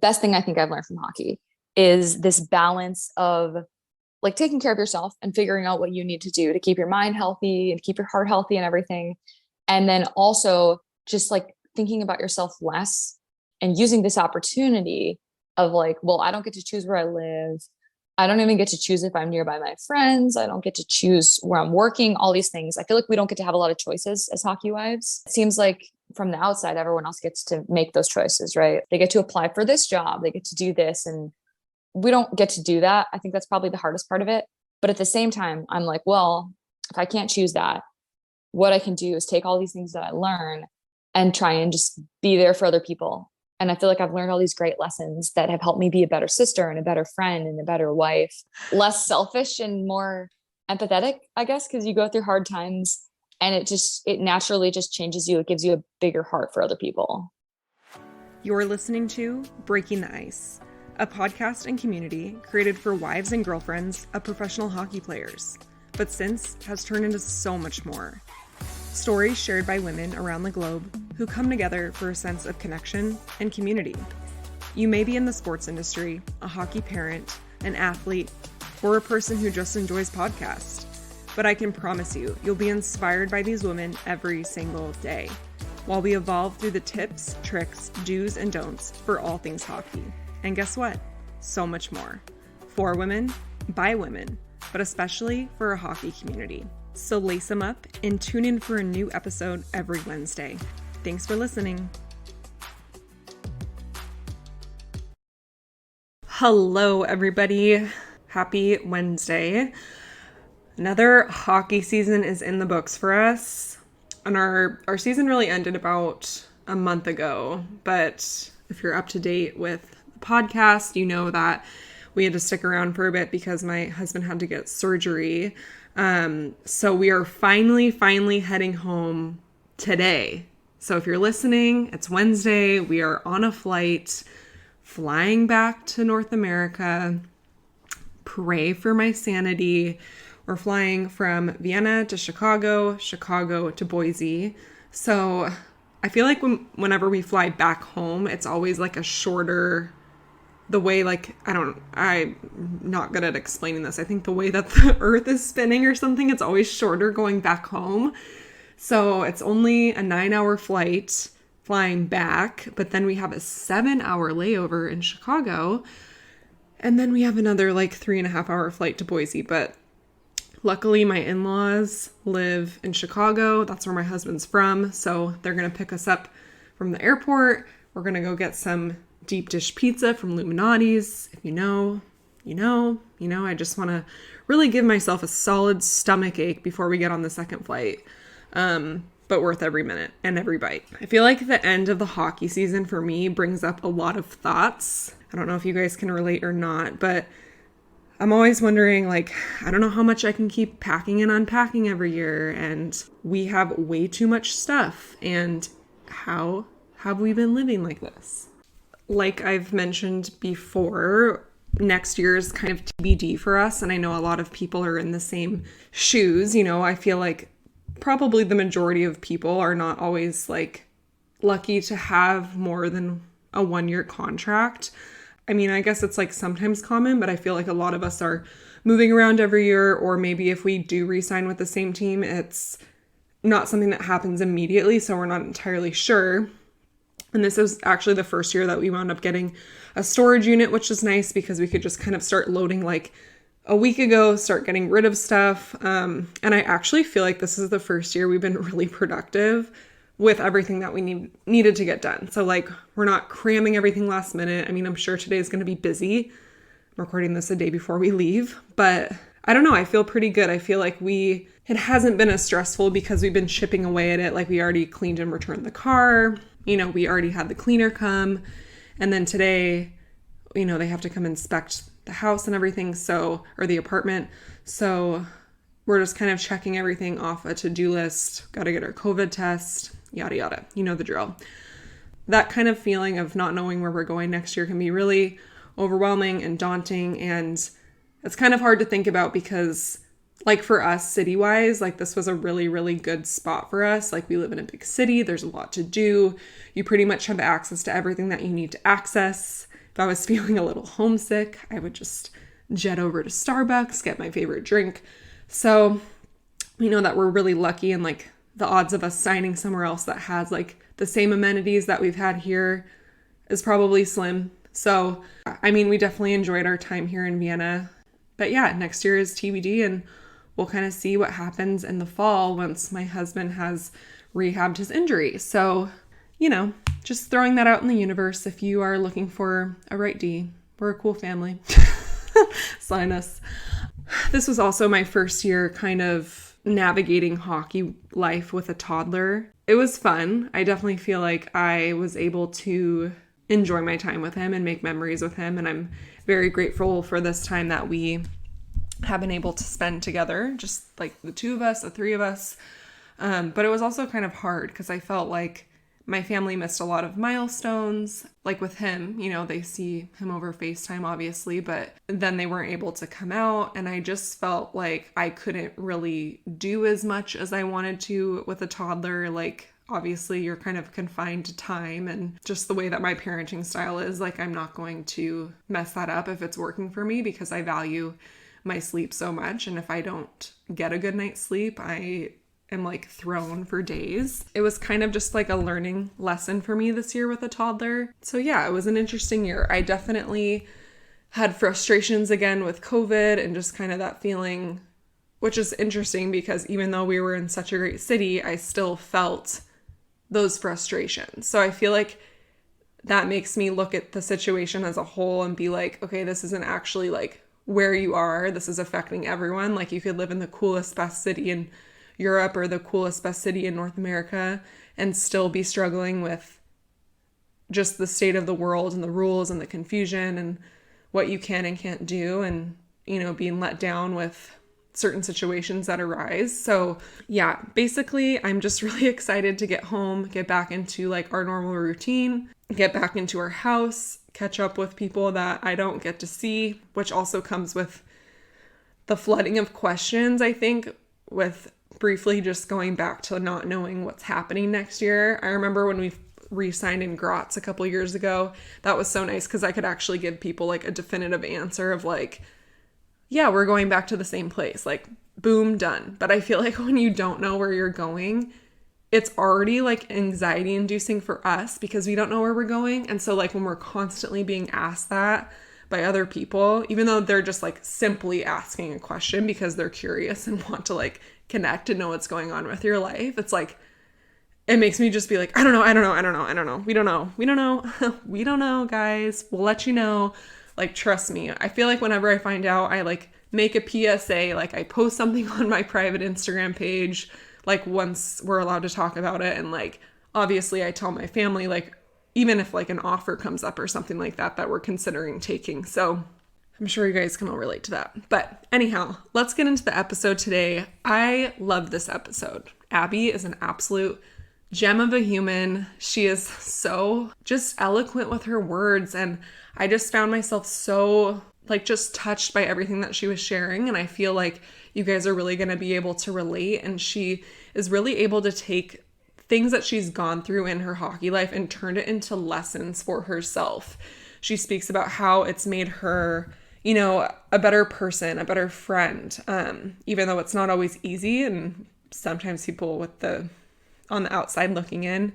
best thing I think I've learned from hockey is this balance of like taking care of yourself and figuring out what you need to do to keep your mind healthy and keep your heart healthy and everything. And then also just like thinking about yourself less and using this opportunity of like, well, I don't get to choose where I live. I don't even get to choose if I'm nearby my friends. I don't get to choose where I'm working, all these things. I feel like we don't get to have a lot of choices as hockey wives. It seems like from the outside, everyone else gets to make those choices, right? They get to apply for this job. They get to do this. And we don't get to do that. I think that's probably the hardest part of it. But at the same time, I'm like, well, if I can't choose that, what I can do is take all these things that I learn and try and just be there for other people. And I feel like I've learned all these great lessons that have helped me be a better sister and a better friend and a better wife, less selfish and more empathetic, I guess, because you go through hard times and it naturally just changes you. It gives you a bigger heart for other people. You're listening to Breaking the Ice, a podcast and community created for wives and girlfriends of professional hockey players, but since has turned into so much more. Stories shared by women around the globe who come together for a sense of connection and community. You may be in the sports industry, a hockey parent, an athlete, or a person who just enjoys podcasts, but I can promise you'll be inspired by these women every single day, while we evolve through the tips, tricks, do's, and don'ts for all things hockey. And guess what? So much more. For women, by women, but especially for a hockey community. So lace them up and tune in for a new episode every Wednesday. Thanks for listening. Hello, everybody. Happy Wednesday. Another hockey season is in the books for us. And our season really ended about a month ago. But if you're up to date with the podcast, you know that we had to stick around for a bit because my husband had to get surgery. So we are finally heading home today. So if you're listening, it's Wednesday. We are on a flight flying back to North America. Pray for my sanity. We're flying from Vienna to Chicago to Boise. So I feel like whenever we fly back home, it's always like a shorter, the way like, I'm not good at explaining this. I think the way that the earth is spinning or something, it's always shorter going back home. So it's only a 9-hour flight flying back, but then we have a 7-hour layover in Chicago. And then we have another like 3.5-hour flight to Boise. But luckily my in-laws live in Chicago. That's where my husband's from. So they're going to pick us up from the airport. We're going to go get some deep dish pizza from Illuminati's. If you know, I just want to really give myself a solid stomach ache before we get on the second flight. But worth every minute and every bite. I feel like the end of the hockey season for me brings up a lot of thoughts. I don't know if you guys can relate or not, but I'm always wondering, like, I don't know how much I can keep packing and unpacking every year. And we have way too much stuff. And how have we been living like this? Like I've mentioned before, next year is kind of TBD for us. And I know a lot of people are in the same shoes. You know, I feel like probably the majority of people are not always like lucky to have more than a 1-year contract. I mean, I guess it's like sometimes common, but I feel like a lot of us are moving around every year, or maybe if we do re-sign with the same team, it's not something that happens immediately. So we're not entirely sure. And this is actually the first year that we wound up getting a storage unit, which is nice because we could just kind of start loading like a week ago, start getting rid of stuff. And I actually feel like this is the first year we've been really productive with everything that we needed to get done. So like, we're not cramming everything last minute. I mean, I'm sure today is going to be busy. I'm recording this a day before we leave, but I don't know. I feel pretty good. I feel like it hasn't been as stressful because we've been chipping away at it. Like we already cleaned and returned the car. You know, we already had the cleaner come. And then today, you know, they have to come inspect the house and everything. Or the apartment. So we're just kind of checking everything off a to-do list. Got to get our COVID test, yada, yada. You know the drill. That kind of feeling of not knowing where we're going next year can be really overwhelming and daunting. And it's kind of hard to think about because like for us city-wise, like this was a really, really good spot for us. Like we live in a big city. There's a lot to do. You pretty much have access to everything that you need to access. if I was feeling a little homesick, I would just jet over to Starbucks, get my favorite drink. So we know that we're really lucky, and like the odds of us signing somewhere else that has like the same amenities that we've had here is probably slim. So, I mean, we definitely enjoyed our time here in Vienna. But yeah, next year is TBD, and we'll kind of see what happens in the fall once my husband has rehabbed his injury. So, you know, just throwing that out in the universe. If you are looking for a right D, we're a cool family. Sign us. This was also my first year kind of navigating hockey life with a toddler. It was fun. I definitely feel like I was able to enjoy my time with him and make memories with him. And I'm very grateful for this time that we have been able to spend together, just like the two of us, the three of us. But it was also kind of hard because I felt like my family missed a lot of milestones. Like with him, you know, they see him over FaceTime, obviously, but then they weren't able to come out. And I just felt like I couldn't really do as much as I wanted to with a toddler. Like, obviously, you're kind of confined to time, and just the way that my parenting style is, like, I'm not going to mess that up if it's working for me because I value my sleep so much. And if I don't get a good night's sleep, I am like thrown for days. It was kind of just like a learning lesson for me this year with a toddler. So yeah, it was an interesting year. I definitely had frustrations again with COVID and just kind of that feeling, which is interesting because even though we were in such a great city, I still felt those frustrations. So I feel like that makes me look at the situation as a whole and be like, okay, this isn't actually like where you are. This is affecting everyone. Like, you could live in the coolest, best city in Europe or the coolest, best city in North America and still be struggling with just the state of the world and the rules and the confusion and what you can and can't do, and, you know, being let down with certain situations that arise. So yeah, basically I'm just really excited to get home, get back into like our normal routine, get back into our house, catch up with people that I don't get to see, which also comes with the flooding of questions, I think, with briefly just going back to not knowing what's happening next year. I remember when we re-signed in Graz a couple years ago, that was so nice because I could actually give people like a definitive answer of like, yeah, we're going back to the same place, like boom, done. But I feel like when you don't know where you're going, it's already like anxiety inducing for us because we don't know where we're going. And so like when we're constantly being asked that by other people, even though they're just like simply asking a question because they're curious and want to like connect and know what's going on with your life, it's like, it makes me just be like, I don't know. We don't know, guys. We'll let you know. Like, trust me. I feel like whenever I find out, I like make a PSA, like I post something on my private Instagram page, like once we're allowed to talk about it. And like, obviously I tell my family, like, even if like an offer comes up or something like that, that we're considering taking. So I'm sure you guys can all relate to that. But anyhow, let's get into the episode today. I love this episode. Abby is an absolute gem of a human. She is so just eloquent with her words. And I just found myself so like just touched by everything that she was sharing. And I feel like you guys are really going to be able to relate. And she is really able to take things that she's gone through in her hockey life and turn it into lessons for herself. She speaks about how it's made her, you know, a better person, a better friend, even though it's not always easy. And sometimes people on the outside looking in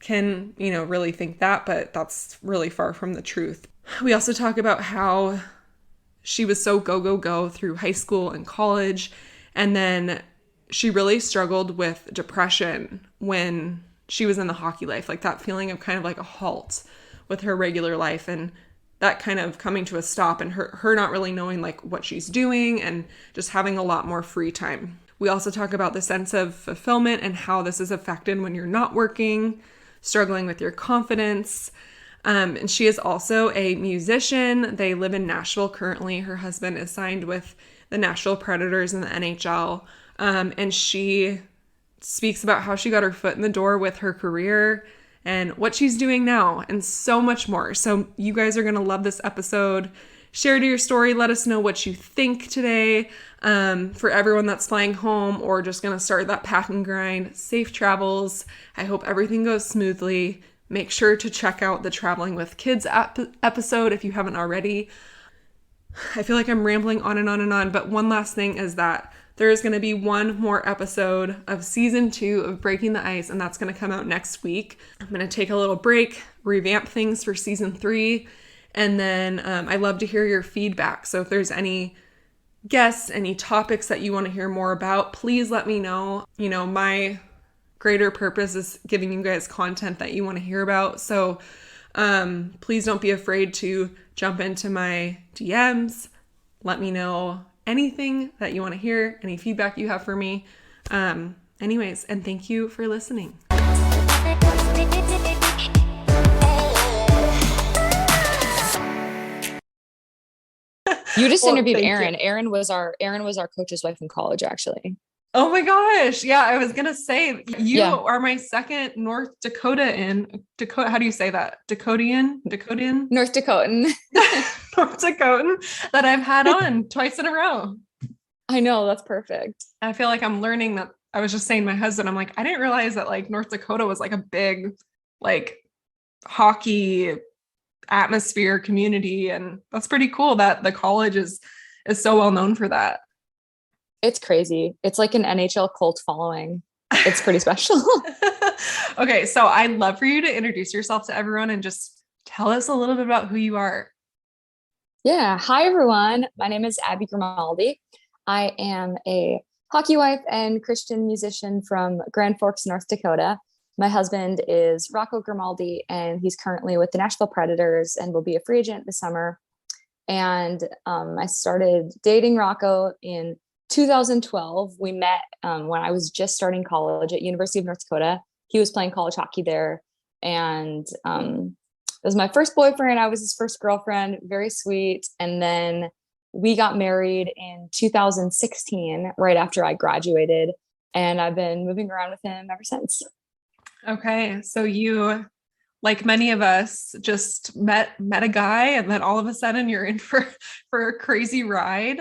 can, you know, really think that, but that's really far from the truth. We also talk about how she was so go through high school and college, and then she really struggled with depression when she was in the hockey life, like that feeling of kind of like a halt with her regular life and that kind of coming to a stop and her not really knowing like what she's doing and just having a lot more free time. We also talk about the sense of fulfillment and how this is affected when you're not working, struggling with your confidence. And she is also a musician. They live in Nashville currently. Her husband is signed with the Nashville Predators in the NHL. And she speaks about how she got her foot in the door with her career and what she's doing now and so much more. So you guys are going to love this episode. Share your story. Let us know what you think today. For everyone that's flying home or just going to start that pack and grind, safe travels. I hope everything goes smoothly. Make sure to check out the Traveling with Kids episode if you haven't already. I feel like I'm rambling on and on and on, but one last thing is that there is going to be one more episode of season 2 of Breaking the Ice, and that's going to come out next week. I'm going to take a little break, revamp things for season 3, and then I'd love to hear your feedback. So if there's any guests, any topics that you want to hear more about, please let me know. You know, my greater purpose is giving you guys content that you want to hear about. So please don't be afraid to jump into my DMs. Let me know anything that you want to hear, any feedback you have for me. Anyways, and thank you for listening. You just interviewed thank Erin. you. Erin was our coach's wife in college, actually. Oh my gosh. Yeah, I was going to say, you Yeah. are my second North Dakotan. Dakota, how do you say that? Dakotian? North Dakotan. North Dakotan that I've had on twice in a row. I know, that's perfect. I feel like I'm learning that. I was just saying to my husband, I'm like, I didn't realize that like North Dakota was like a big like hockey atmosphere community. And that's pretty cool that the college is so well known for that. It's crazy. It's like an NHL cult following. It's pretty special. Okay, so I'd love for you to introduce yourself to everyone and just tell us a little bit about who you are. Yeah. Hi, everyone. My name is Abby Grimaldi. I am a hockey wife and Christian musician from Grand Forks, North Dakota. My husband is Rocco Grimaldi, and he's currently with the Nashville Predators and will be a free agent this summer. And I started dating Rocco in 2012. We met when I was just starting college at University of North Dakota. He was playing college hockey there. And it was my first boyfriend. I was his first girlfriend. Very sweet. And then we got married in 2016, right after I graduated. And I've been moving around with him ever since. Okay, so you, like many of us, just met a guy, and then all of a sudden you're in for a crazy ride.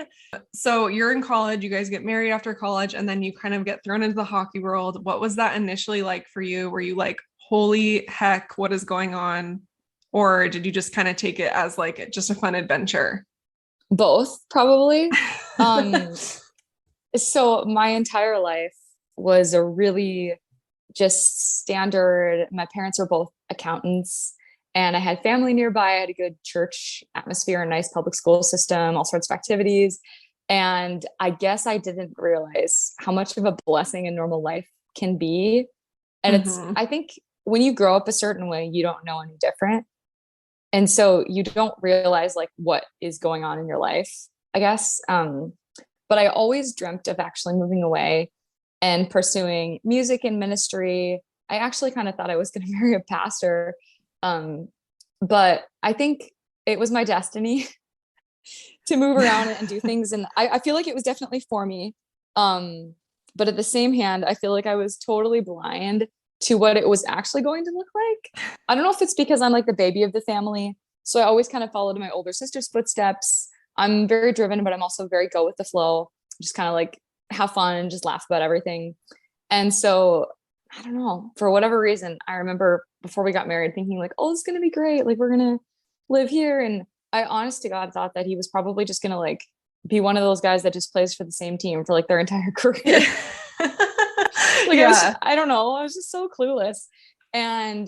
So you're in college, you guys get married after college, and then you kind of get thrown into the hockey world. What was that initially like for you? Were you like, holy heck, what is going on? Or did you just kind of take it as like just a fun adventure? Both, probably. So my entire life was a really just standard. My parents were both accountants, and I had family nearby. I had a good church atmosphere, a nice public school system, all sorts of activities. And I guess I didn't realize how much of a blessing a normal life can be. And I think when you grow up a certain way, you don't know any different. And so you don't realize like what is going on in your life, I guess. But I always dreamt of actually moving away and pursuing music and ministry. I actually kind of thought I was going to marry a pastor. But I think it was my destiny to move around and do things. And I feel like it was definitely for me. But at the same hand, I feel like I was totally blind to what it was actually going to look like. I don't know if it's because I'm like the baby of the family. So I always kind of followed in my older sister's footsteps. I'm very driven, but I'm also very go with the flow. Just kind of like have fun and just laugh about everything. And so I don't know, for whatever reason, I remember before we got married thinking like, oh, it's going to be great. Like we're going to live here. And I honest to God thought that he was probably just going to like be one of those guys that just plays for the same team for like their entire career. Like yeah. I don't know. I was just so clueless. And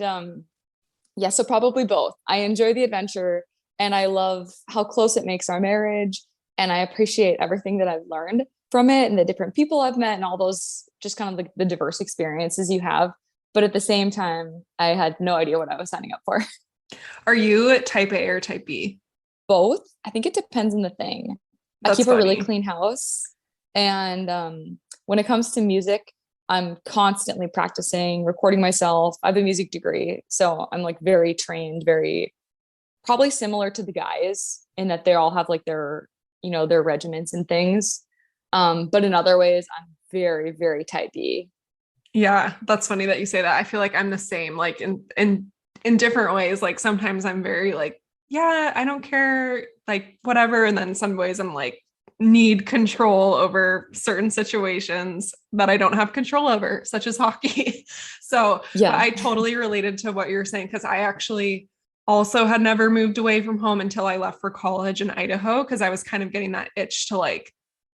yeah, so probably both. I enjoy the adventure and I love how close it makes our marriage. And I appreciate everything that I've learned from it and the different people I've met and all those just kind of like the diverse experiences you have. But at the same time, I had no idea what I was signing up for. Are you type A or type B? Both. I think it depends on the thing. That's I keep funny. a really clean house. And when it comes to music, I'm constantly practicing, recording myself. I have a music degree. So I'm like very trained, very probably similar to the guys in that they all have like their, you know, their regiments and things. But in other ways, I'm very, very type B. Yeah, that's funny that you say that. I feel like I'm the same, like in different ways. Like sometimes I'm very like, yeah, I don't care, like whatever. And then some ways I'm like, need control over certain situations that I don't have control over, such as hockey. So but Yeah. I totally related to what you're saying, because I actually also had never moved away from home until I left for college in Idaho, because I was kind of getting that itch to like,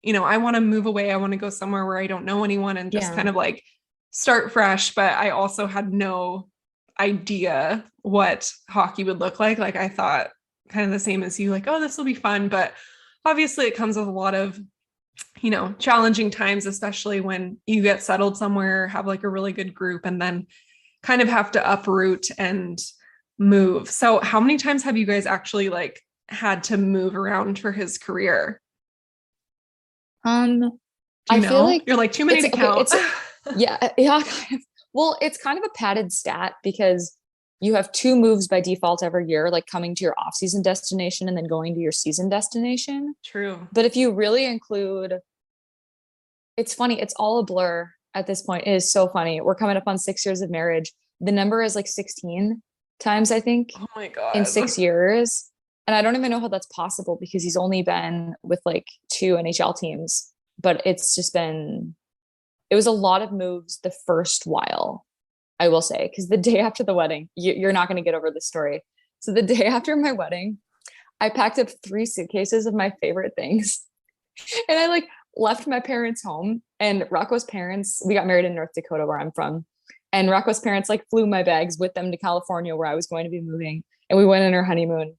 I want to move away. I want to go somewhere where I don't know anyone and just Yeah. kind of like start fresh. But I also had no idea what hockey would look like. Like I thought kind of the same as you, like, oh, this will be fun. But obviously it comes with a lot of, challenging times, especially when you get settled somewhere, have like a really good group, and then kind of have to uproot and move. So how many times have you guys actually like had to move around for his career? Um, Do you I feel know? like You're like too many to okay, count. yeah, kind of. Well, it's kind of a padded stat because you have two moves by default every year, like coming to your off-season destination and then going to your season destination. True. But if you really include, it's funny, it's all a blur at this point. It is so funny. We're coming up on 6 years of marriage. The number is like 16 times, I think, Oh my in God. 6 years. And I don't even know how that's possible because he's only been with like two NHL teams. But it's just been, it was a lot of moves the first while, I will say, because the day after the wedding, you're not going to get over this story. So the day after my wedding, I packed up 3 suitcases of my favorite things. And I like left my parents home, and Rocco's parents, we got married in North Dakota where I'm from. And Rocco's parents like flew my bags with them to California where I was going to be moving. And we went on our honeymoon.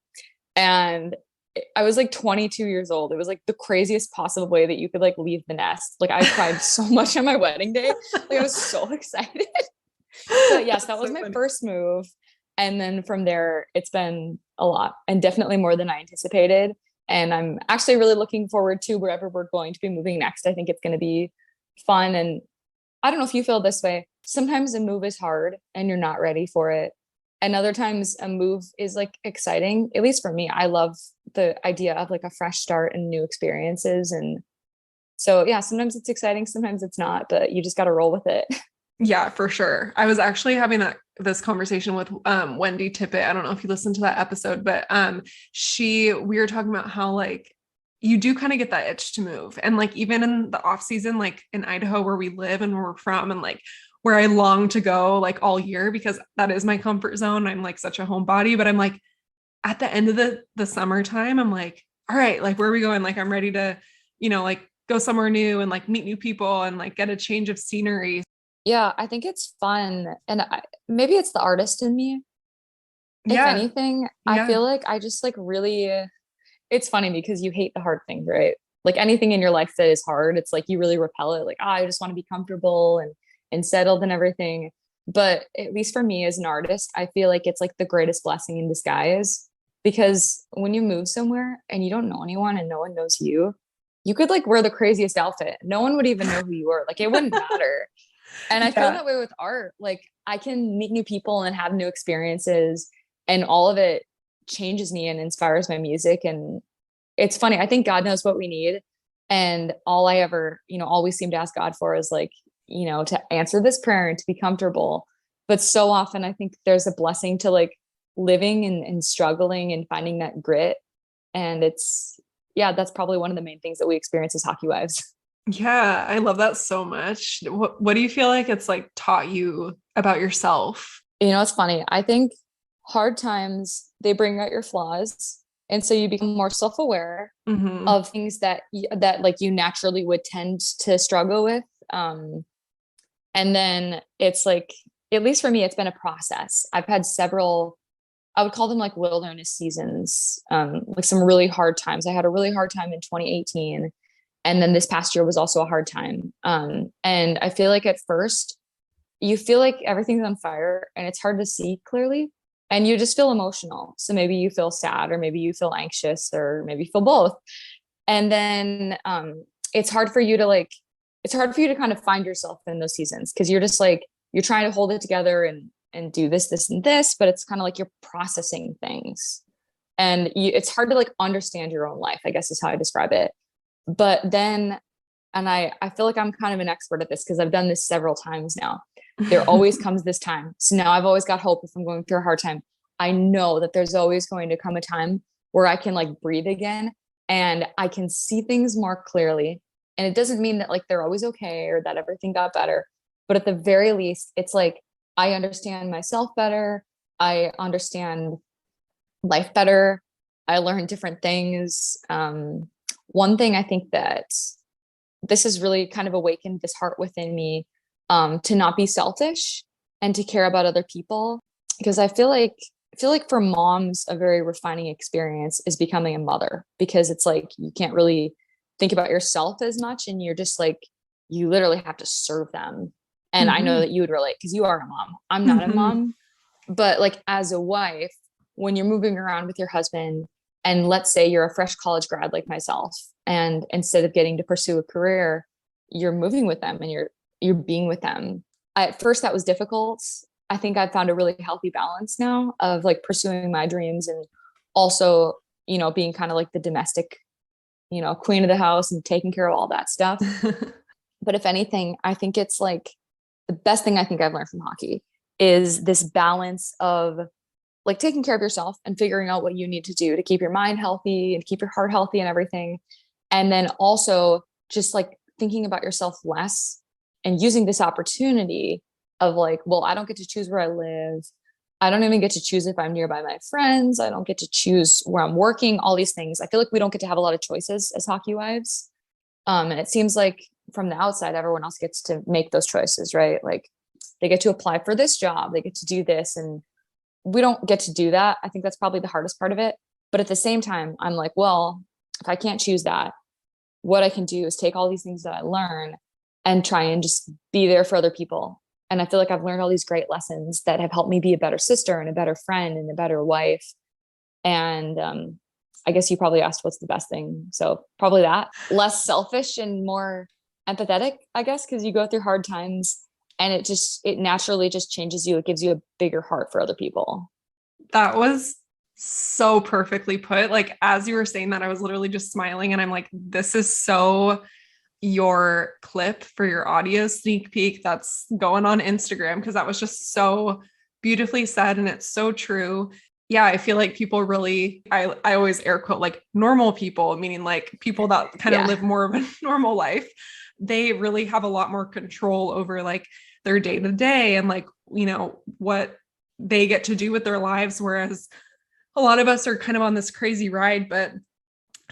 And I was like 22 years old. It was like the craziest possible way that you could like leave the nest. Like I cried so much on my wedding day. Like I was so excited. But yes, that That's was so my funny. first move. And then from there, it's been a lot and definitely more than I anticipated. And I'm actually really looking forward to wherever we're going to be moving next. I think it's going to be fun. And I don't know if you feel this way. Sometimes a move is hard and you're not ready for it. And other times a move is like exciting. At least for me, I love the idea of like a fresh start and new experiences. And so, yeah, sometimes it's exciting, sometimes it's not, but you just got to roll with it. Yeah, for sure. I was actually having this conversation with Wendy Tippett. I don't know if you listened to that episode, but we were talking about how like you do kind of get that itch to move. And like even in the off season, like in Idaho where we live and where we're from, and like where I long to go like all year, because that is my comfort zone. I'm like such a homebody, but I'm like at the end of the summertime, I'm like, all right, like where are we going? Like I'm ready to, like go somewhere new and like meet new people and like get a change of scenery. Yeah, I think it's fun. And maybe it's the artist in me. If Yeah. anything, I Yeah. feel like I just like really, it's funny because you hate the hard things, right? Like anything in your life that is hard, it's like you really repel it. Like, I just want to be comfortable and settled and everything. But at least for me as an artist, I feel like it's like the greatest blessing in disguise because when you move somewhere and you don't know anyone and no one knows you, you could like wear the craziest outfit. No one would even know who you were. Like it wouldn't matter. And I feel Yeah. that way with art. Like I can meet new people and have new experiences, and all of it changes me and inspires my music. And it's funny. I think God knows what we need. And all I ever, always seem to ask God for is like, to answer this prayer and to be comfortable. But so often I think there's a blessing to like living and struggling and finding that grit. And yeah, that's probably one of the main things that we experience as hockey wives. Yeah, I love that so much. What do you feel like it's like taught you about yourself? It's funny. I think hard times, they bring out your flaws. And so you become more self-aware Hmm. of things that like you naturally would tend to struggle with. And then it's like, at least for me, it's been a process. I've had several, I would call them like wilderness seasons, like some really hard times. I had a really hard time in 2018. And then this past year was also a hard time. And I feel like at first you feel like everything's on fire and it's hard to see clearly and you just feel emotional. So maybe you feel sad or maybe you feel anxious or maybe you feel both. And then it's hard for you to like, it's hard for you to kind of find yourself in those seasons because you're just like, you're trying to hold it together and do this, and this, but it's kind of like you're processing things. And it's hard to like understand your own life, I guess is how I describe it. But then, and I feel like I'm kind of an expert at this because I've done this several times now. There always comes this time. So now I've always got hope if I'm going through a hard time. I know that there's always going to come a time where I can like breathe again and I can see things more clearly. And it doesn't mean that like they're always okay or that everything got better, but at the very least, it's like I understand myself better. I understand life better. I learn different things. One thing I think that this has really kind of awakened this heart within me, to not be selfish and to care about other people. Because I feel like for moms, a very refining experience is becoming a mother, because it's like you can't really think about yourself as much, and you're just like you literally have to serve them. And I know Mm-hmm. that you would relate because you are a mom. I'm not a Mm-hmm. mom, but like as a wife, when you're moving around with your husband, and let's say you're a fresh college grad like myself, and instead of getting to pursue a career, you're moving with them and you're being with them. At first that was difficult. I think I've found a really healthy balance now of like pursuing my dreams and also, being kind of like the domestic, queen of the house and taking care of all that stuff. But if anything, I think it's like the best thing I think I've learned from hockey is this balance of like taking care of yourself and figuring out what you need to do to keep your mind healthy and keep your heart healthy and everything. And then also just like thinking about yourself less and using this opportunity of like, well, I don't get to choose where I live. I don't even get to choose if I'm nearby my friends. I don't get to choose where I'm working, all these things. I feel like we don't get to have a lot of choices as hockey wives. And it seems like from the outside, everyone else gets to make those choices, right? Like they get to apply for this job, they get to do this. And we don't get to do that. I think that's probably the hardest part of it. But at the same time, I'm like, well, if I can't choose that, what I can do is take all these things that I learn and try and just be there for other people. And I feel like I've learned all these great lessons that have helped me be a better sister and a better friend and a better wife. And I guess you probably asked what's the best thing. So probably that, less selfish and more empathetic, I guess, because you go through hard times and it naturally just changes you. It gives you a bigger heart for other people. That was so perfectly put. Like, as you were saying that, I was literally just smiling and I'm like, this is so your clip for your audio sneak peek that's going on Instagram, because that was just so beautifully said and it's so true. Yeah, I feel like people really, I always air quote like normal people, meaning like people that kind of Yeah. live more of a normal life. They really have a lot more control over like their day to day and like, what they get to do with their lives. Whereas a lot of us are kind of on this crazy ride. But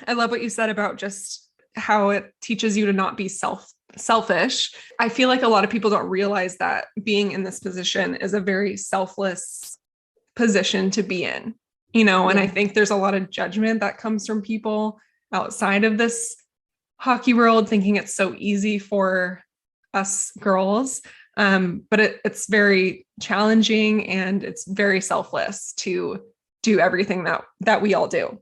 I love what you said about just how it teaches you to not be selfish. I feel like a lot of people don't realize that being in this position is a very selfless position to be in, and I Yeah. think there's a lot of judgment that comes from people outside of this hockey world thinking it's so easy for us girls. But it's very challenging and it's very selfless to do everything that we all do.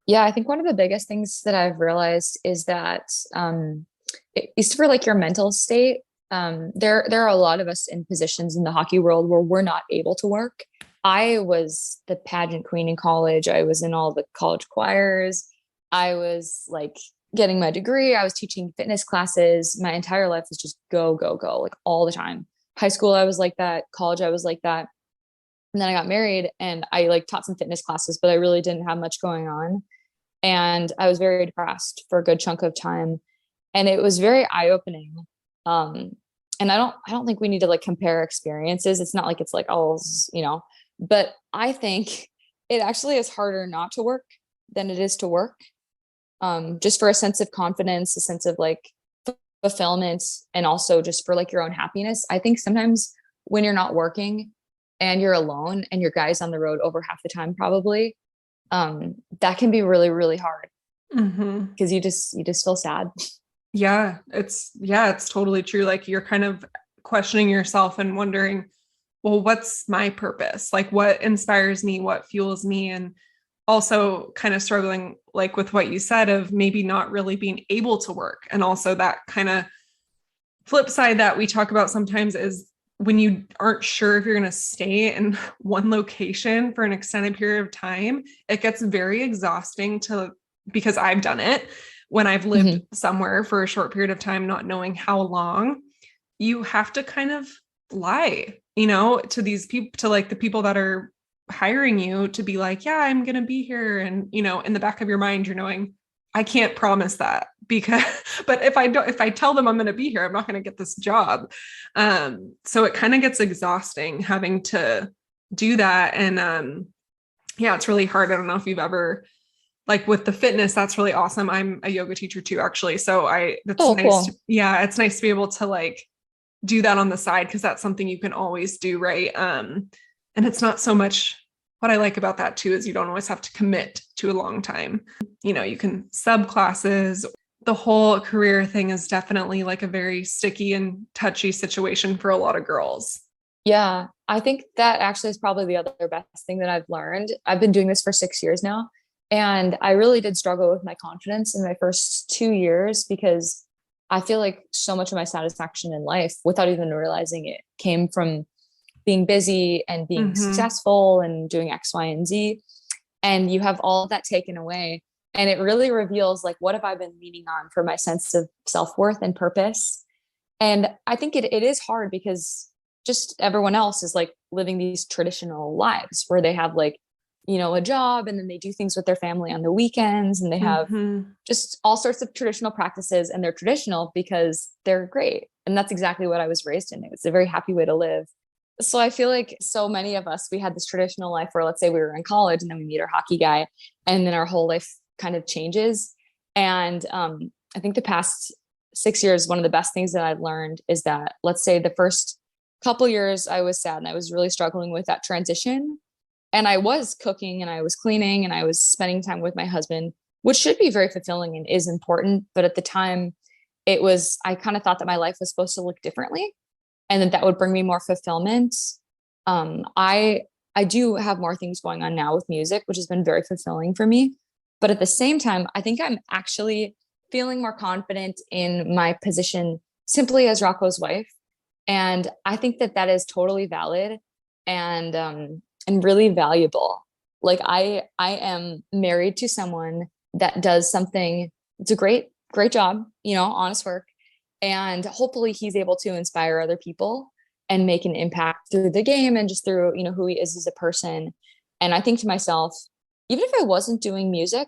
Yeah. I think one of the biggest things that I've realized is that, at least for like your mental state, there are a lot of us in positions in the hockey world where we're not able to work. I was the pageant queen in college. I was in all the college choirs. I was like getting my degree. I was teaching fitness classes. My entire life was just go, go, go, like all the time. High school, I was like that. College, I was like that. And then I got married and I like taught some fitness classes, but I really didn't have much going on. And I was very depressed for a good chunk of time. And it was very eye-opening. Um, and I don't think we need to like compare experiences. It's not like it's like, oh, but I think it actually is harder not to work than it is to work. Just for a sense of confidence, a sense of like fulfillment, and also just for like your own happiness. I think sometimes when you're not working and you're alone and your guy's on the road over half the time, probably, that can be really, really hard Mm-hmm. because you just feel sad. It's totally true. Like you're kind of questioning yourself and wondering, well, what's my purpose? Like what inspires me, what fuels me? And also kind of struggling like with what you said of maybe not really being able to work. And also that kind of flip side that we talk about sometimes is when you aren't sure if you're going to stay in one location for an extended period of time, it gets very exhausting because I've done it when I've lived Mhm. somewhere for a short period of time, not knowing how long. You have to kind of lie, to these people, to like the people that are hiring you to be like, yeah, I'm going to be here. And, in the back of your mind, you're knowing I can't promise that because, but if I tell them I'm going to be here, I'm not going to get this job. So it kind of gets exhausting having to do that. And yeah, it's really hard. I don't know if you've ever, like with the fitness, that's really awesome. I'm a yoga teacher too, actually. So that's Oh, nice. cool. Yeah, it's nice to be able to like do that on the side because that's something you can always do, right? And it's not so much. What I like about that too is you don't always have to commit to a long time. You can sub classes. The whole career thing is definitely like a very sticky and touchy situation for a lot of girls. Yeah, I think that actually is probably the other best thing that I've learned. I've been doing this for 6 years now, and I really did struggle with my confidence in my first 2 years because I feel like so much of my satisfaction in life, without even realizing it, came from being busy and being Mm-hmm. successful and doing X, Y, and Z. And you have all of that taken away. And it really reveals like, what have I been leaning on for my sense of self-worth and purpose? And I think it is hard because just everyone else is like living these traditional lives where they have like, a job and then they do things with their family on the weekends and they have Mm-hmm. just all sorts of traditional practices, and they're traditional because they're great. And that's exactly what I was raised in. It was a very happy way to live. So I feel like so many of us, we had this traditional life where let's say we were in college and then we meet our hockey guy and then our whole life kind of changes. And I think the past 6 years, one of the best things that I've learned is that, let's say the first couple years I was sad and I was really struggling with that transition. And I was cooking and I was cleaning and I was spending time with my husband, which should be very fulfilling and is important. But at the time, I kind of thought that my life was supposed to look differently and that would bring me more fulfillment. I do have more things going on now with music, which has been very fulfilling for me. But at the same time, I think I'm actually feeling more confident in my position simply as Rocco's wife. And I think that that is totally valid and really valuable. Like I am married to someone that does something. It's a great job, honest work, and hopefully he's able to inspire other people and make an impact through the game and just through who he is as a person. And I think to myself, even if I wasn't doing music,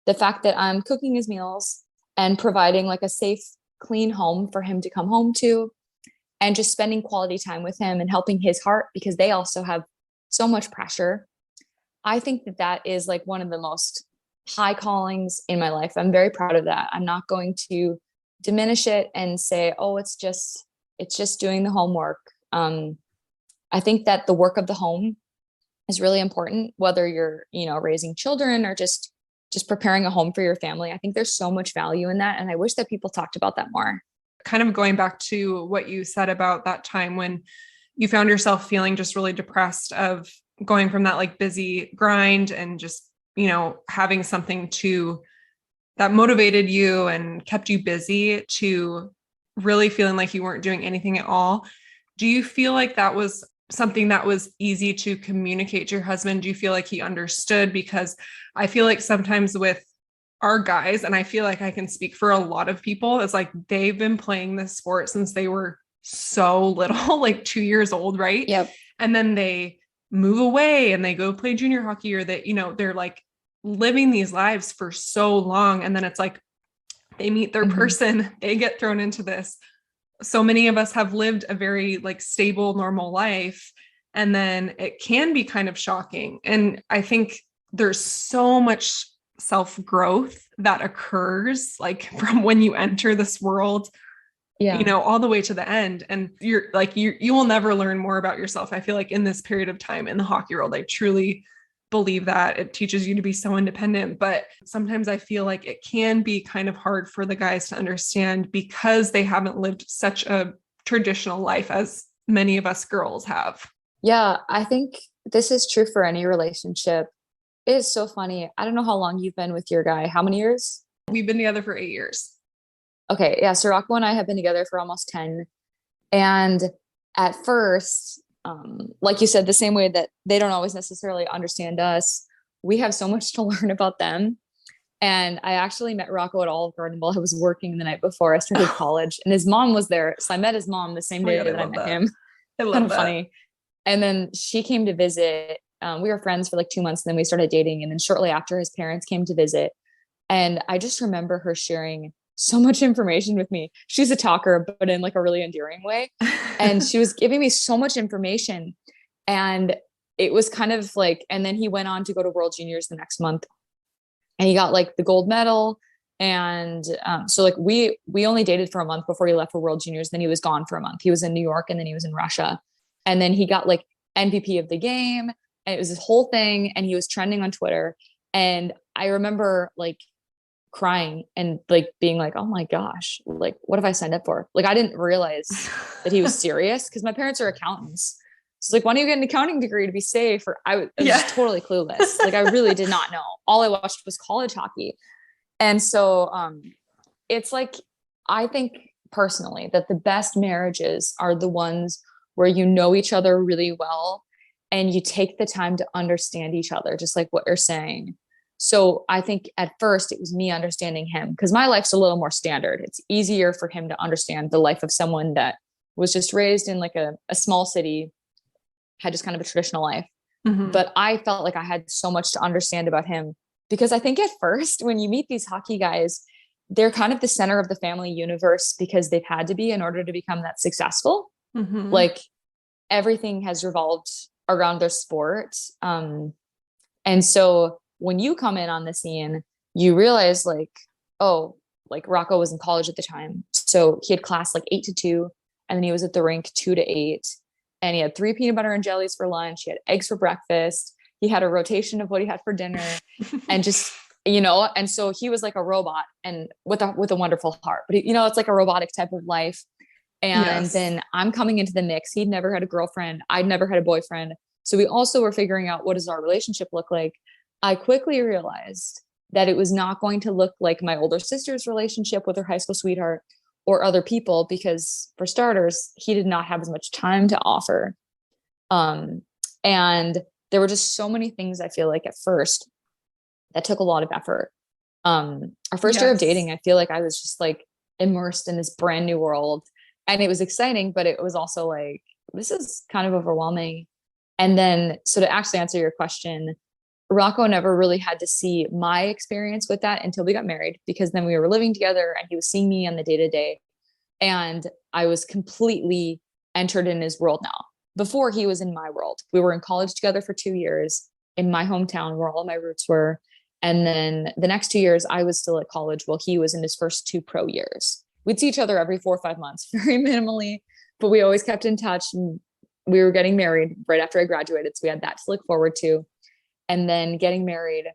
the fact that I'm cooking his meals and providing like a safe, clean home for him to come home to, and just spending quality time with him and helping his heart because they also have so much pressure. I think that that is like one of the most high callings in my life. I'm very proud of that. I'm not going to diminish it and say, oh, it's just doing the homework. I think that the work of the home is really important, whether you're, raising children or just preparing a home for your family. I think there's so much value in that. And I wish that people talked about that more. Kind of going back to what you said about that time when you found yourself feeling just really depressed of going from that like busy grind and just, having something that motivated you and kept you busy to really feeling like you weren't doing anything at all. Do you feel like that was something that was easy to communicate to your husband? Do you feel like he understood? Because I feel like sometimes with our guys, and I feel like I can speak for a lot of people, it's like they've been playing this sport since they were so little, like 2 years old, right? Yep. And then they move away and they go play junior hockey, or that, they're like living these lives for so long. And then it's like they meet their Mm-hmm. person, they get thrown into this. So many of us have lived a very like stable, normal life. And then it can be kind of shocking. And I think there's so much self-growth that occurs like from when you enter this world, Yeah. all the way to the end. And you're like, you will never learn more about yourself. I feel like in this period of time in the hockey world, I truly believe that it teaches you to be so independent. But sometimes I feel like it can be kind of hard for the guys to understand because they haven't lived such a traditional life as many of us girls have. Yeah. I think this is true for any relationship. It is so funny. I don't know how long you've been with your guy. How many years? We've been together for 8 years. Okay. Yeah. So Rocco and I have been together for almost 10. And at first, like you said, the same way that they don't always necessarily understand us, we have so much to learn about them. And I actually met Rocco at Olive Garden while I was working the night before I started college, and his mom was there. So I met his mom the Oh same my day God, I that I love met that. him. I Kind love of that. funny. And then she came to visit. We were friends for like 2 months, and then we started dating. And then shortly after, his parents came to visit. And I just remember her sharing so much information with me. She's a talker, but in like a really endearing way. And she was giving me so much information. And it was kind of like, and then he went on to go to World Juniors the next month, and he got like the gold medal. And so like we only dated for a month before he left for World Juniors. Then he was gone for a month. He was in New York, and then he was in Russia. And then he got like MVP of the game, and it was this whole thing, and he was trending on Twitter. And I remember like crying and like being like, oh my gosh, like what have I signed up for? Like I didn't realize that he was serious, because my parents are accountants. So like, why don't you get an accounting degree to be safe? Or I was just totally clueless. Like I really did not know. All I watched was college hockey. And so it's like, I think personally that the best marriages are the ones where you know each other really well and you take the time to understand each other, just like what you're saying. So I think at first it was me understanding him, because my life's a little more standard. It's easier for him to understand the life of someone that was just raised in like a small city, had just kind of a traditional life. Mm-hmm. But I felt like I had so much to understand about him, because I think at first when you meet these hockey guys, they're kind of the center of the family universe because they've had to be in order to become that successful. Mm-hmm. Like everything has revolved around their sport. And so when you come in on the scene, you realize like, oh, like Rocco was in college at the time. So he had class like 8 to 2. And then he was at the rink 2 to 8. And he had 3 peanut butter and jellies for lunch. He had eggs for breakfast. He had a rotation of what he had for dinner, and just, and so he was like a robot, and with a wonderful heart, but it's like a robotic type of life. And then I'm coming into the mix. He'd never had a girlfriend. I'd never had a boyfriend. So we also were figuring out, what does our relationship look like? I quickly realized that it was not going to look like my older sister's relationship with her high school sweetheart or other people, because for starters, he did not have as much time to offer. And there were just so many things, I feel like at first, that took a lot of effort. Our first year of dating, I feel like I was just like immersed in this brand new world, and it was exciting, but it was also like, this is kind of overwhelming. And then, so to actually answer your question, Rocco never really had to see my experience with that until we got married, because then we were living together and he was seeing me on the day to day. And I was completely entered in his world now. Before, he was in my world. We were in college together for 2 years in my hometown where all my roots were. And then the next 2 years, I was still at college while he was in his first 2 pro years. We'd see each other every 4 or 5 months, very minimally, but we always kept in touch. And we were getting married right after I graduated. So we had that to look forward to. And then getting married,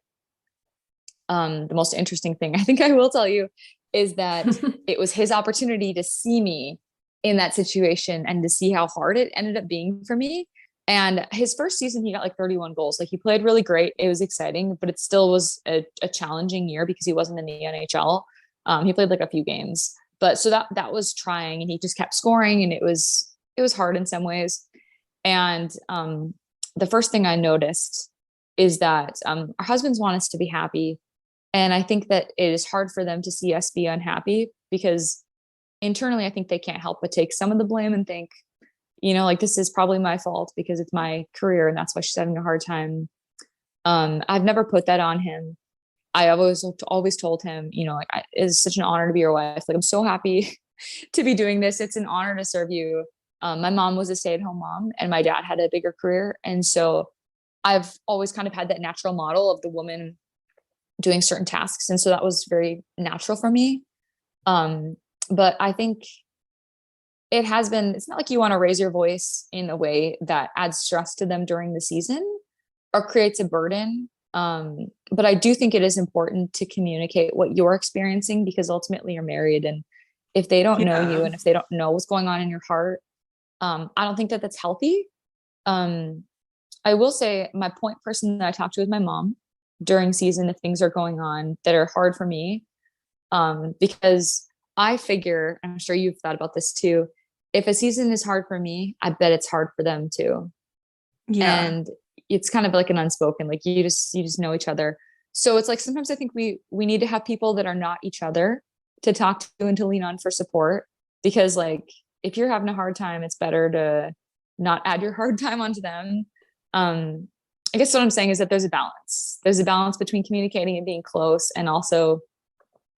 the most interesting thing I think I will tell you is that it was his opportunity to see me in that situation and to see how hard it ended up being for me. And his first season, he got like 31 goals. Like he played really great. It was exciting, but it still was a challenging year because he wasn't in the NHL. He played like a few games, but so that was trying, and he just kept scoring, and it was hard in some ways. And the first thing I noticed is that our husbands want us to be happy. And I think that it is hard for them to see us be unhappy, because internally, I think they can't help but take some of the blame and think, like, this is probably my fault because it's my career and that's why she's having a hard time. I've never put that on him. I always told him, like, it's such an honor to be your wife. Like, I'm so happy to be doing this. It's an honor to serve you. My mom was a stay-at-home mom and my dad had a bigger career. And so I've always kind of had that natural model of the woman doing certain tasks. And so that was very natural for me. But I think it's not like you want to raise your voice in a way that adds stress to them during the season or creates a burden. But I do think it is important to communicate what you're experiencing, because ultimately you're married. And if they don't know you and if they don't know what's going on in your heart, I don't think that that's healthy. I will say my point person that I talked to is my mom during season if things are going on that are hard for me. Because I figure, I'm sure you've thought about this too, if a season is hard for me, I bet it's hard for them too. Yeah. And it's kind of like an unspoken, like you just know each other. So it's like, sometimes I think we need to have people that are not each other to talk to and to lean on for support, because like, if you're having a hard time, it's better to not add your hard time onto them. I guess what I'm saying is that there's a balance between communicating and being close, and also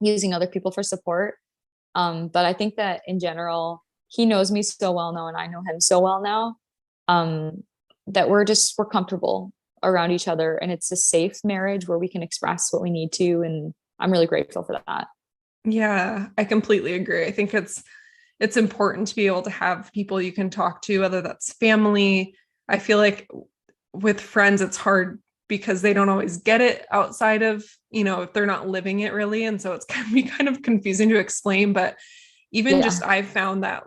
using other people for support. But I think that in general, he knows me so well now and I know him so well now, that we're comfortable around each other, and it's a safe marriage where we can express what we need to. And I'm really grateful for that. Yeah, I completely agree. I think it's important to be able to have people you can talk to, whether that's family. I feel like with friends, it's hard because they don't always get it outside of, if they're not living it really. And so it's can be kind of confusing to explain, but even just, I've found that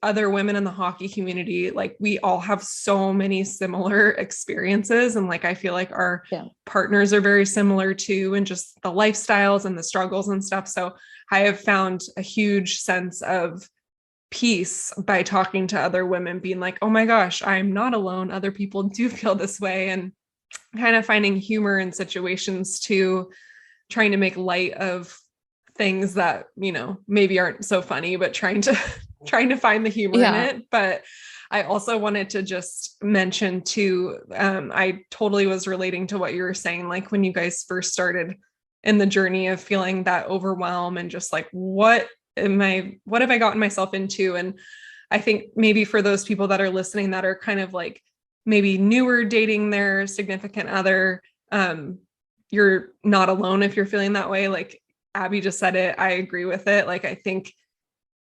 other women in the hockey community, like we all have so many similar experiences. And like, I feel like our partners are very similar too, and just the lifestyles and the struggles and stuff. So I have found a huge sense of peace by talking to other women, being like, oh my gosh, I'm not alone. Other people do feel this way. And kind of finding humor in situations too, trying to make light of things that, maybe aren't so funny, but trying to find the humor in it. But I also wanted to just mention too, I totally was relating to what you were saying, like when you guys first started in the journey of feeling that overwhelm and just like, what have I gotten myself into? And I think maybe for those people that are listening that are kind of like maybe newer dating their significant other, you're not alone if you're feeling that way. Like Abby just said it. I agree with it. Like, I think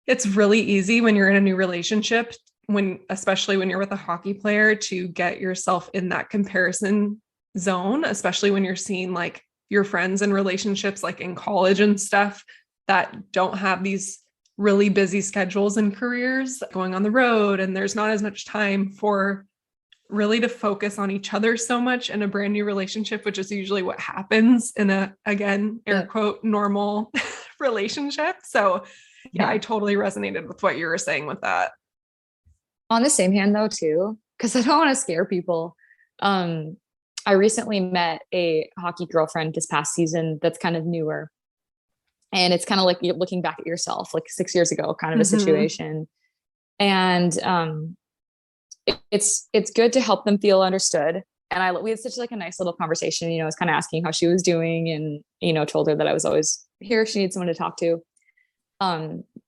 it's really easy when you're in a new relationship, especially when you're with a hockey player, to get yourself in that comparison zone, especially when you're seeing like your friends in relationships, like in college and stuff, that don't have these really busy schedules and careers going on the road. And there's not as much time for really to focus on each other so much in a brand new relationship, which is usually what happens in a, again, air quote, normal relationship. So yeah, I totally resonated with what you were saying with that. On the same hand though, too, because I don't want to scare people. I recently met a hockey girlfriend this past season that's kind of newer. And it's kind of like you're looking back at yourself like 6 years ago, kind of a situation. And it's good to help them feel understood. And we had such like a nice little conversation, I was kind of asking how she was doing, and, told her that I was always here if she needs someone to talk to.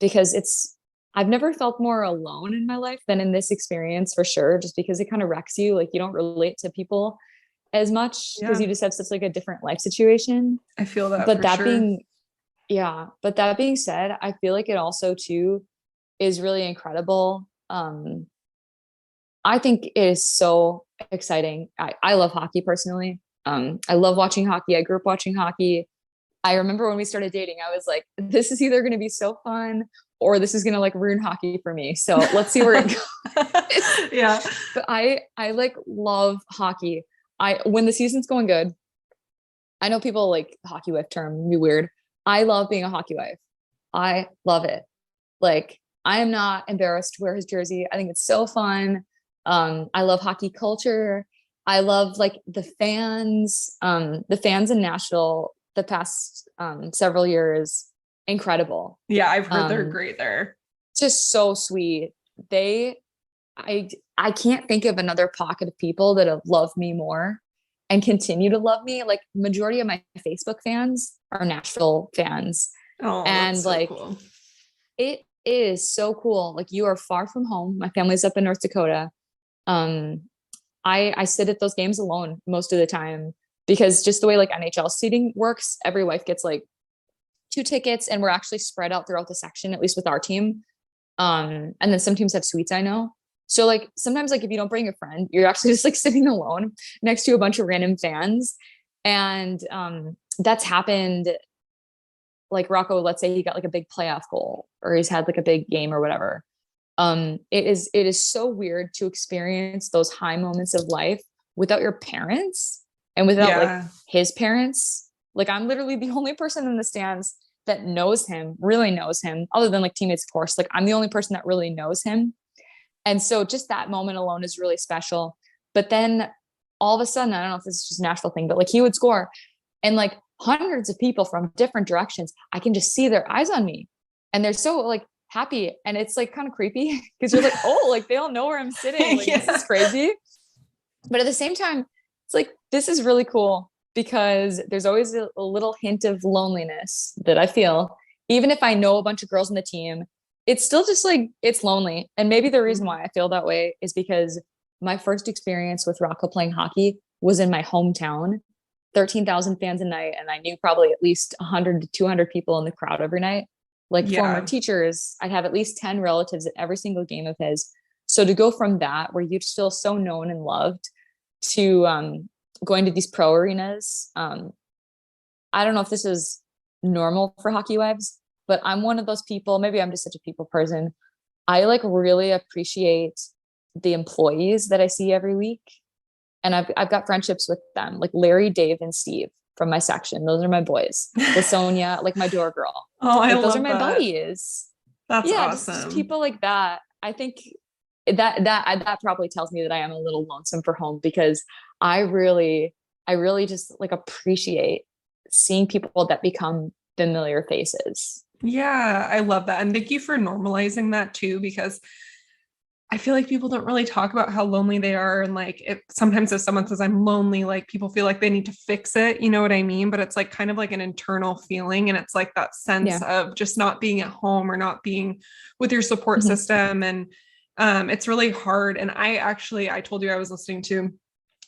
Because I've never felt more alone in my life than in this experience, for sure, just because it kind of wrecks you. Like you don't relate to people as much because you just have such like a different life situation. I feel that. But but that being said, I feel like it also too is really incredible. I think it is so exciting. I love hockey personally. I love watching hockey. I grew up watching hockey. I remember when we started dating, I was like, this is either going to be so fun or this is going to like ruin hockey for me. So let's see where it goes. Yeah. But I like love hockey. When the season's going good, I know people like hockey wife term be weird. I love being a hockey wife. I love it. Like I am not embarrassed to wear his jersey. I think it's so fun. I love hockey culture. I love like the fans in Nashville the past several years, incredible. Yeah, I've heard they're great there. Just so sweet. I can't think of another pocket of people that have loved me more and continue to love me. Like majority of my Facebook fans are Nashville fans. Oh, and that's so like cool. It is so cool. Like you are far from home. My family's up in North Dakota. I sit at those games alone most of the time because just the way like NHL seating works, every wife gets like 2 tickets and we're actually spread out throughout the section, at least with our team. And then some teams have suites, I know. So like sometimes like if you don't bring a friend, you're actually just like sitting alone next to a bunch of random fans. And that's happened. Like Rocco, let's say he got like a big playoff goal or he's had like a big game or whatever. It is so weird to experience those high moments of life without your parents and without like his parents. Like I'm literally the only person in the stands that knows him, really knows him, other than like teammates, of course. Like I'm the only person that really knows him. And so just that moment alone is really special. But then all of a sudden, I don't know if this is just a Nashville thing, but like he would score and like hundreds of people from different directions, I can just see their eyes on me and they're so like happy. And it's like kind of creepy because you're like, oh, like they all know where I'm sitting. Like this is crazy. But at the same time, it's like, this is really cool because there's always a little hint of loneliness that I feel. Even if I know a bunch of girls on the team, it's still just like it's lonely. And maybe the reason why I feel that way is because my first experience with Rocco playing hockey was in my hometown, 13,000 fans a night. And I knew probably at least 100 to 200 people in the crowd every night. Like former Yeah. teachers, I'd have at least 10 relatives at every single game of his. So to go from that, where you just feel so known and loved, to going to these pro arenas, I don't know if this is normal for hockey wives, but I'm one of those people. Maybe I'm just such a people person. I like really appreciate the employees that I see every week. And I've got friendships with them, like Larry, Dave, and Steve from my section. Those are my boys. Lasonia, like my door girl. Oh, I Like those are love my that. buddies. That's Yeah, just awesome. people like that. I think that probably tells me that I am a little lonesome for home, because I really, I really just like appreciate seeing people that become familiar faces. Yeah, I love that. And thank you for normalizing that too, because I feel like people don't really talk about how lonely they are. And like, if sometimes if someone says I'm lonely, like people feel like they need to fix it. You know what I mean? But it's like kind of like an internal feeling. And it's like that sense Yeah. of just not being at home or not being with your support Mhm. system. And it's really hard. And I told you I was listening to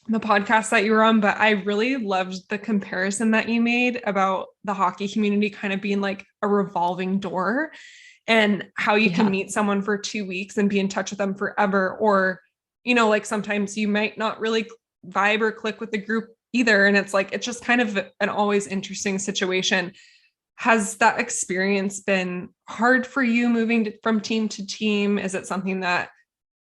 the podcast that you were on, but I really loved the comparison that you made about the hockey community kind of being like a revolving door, and how you can Yeah. meet someone for 2 weeks and be in touch with them forever. Or, like sometimes you might not really vibe or click with the group either. And it's like, it's just kind of an always interesting situation. Has that experience been hard for you moving from team to team? Is it something that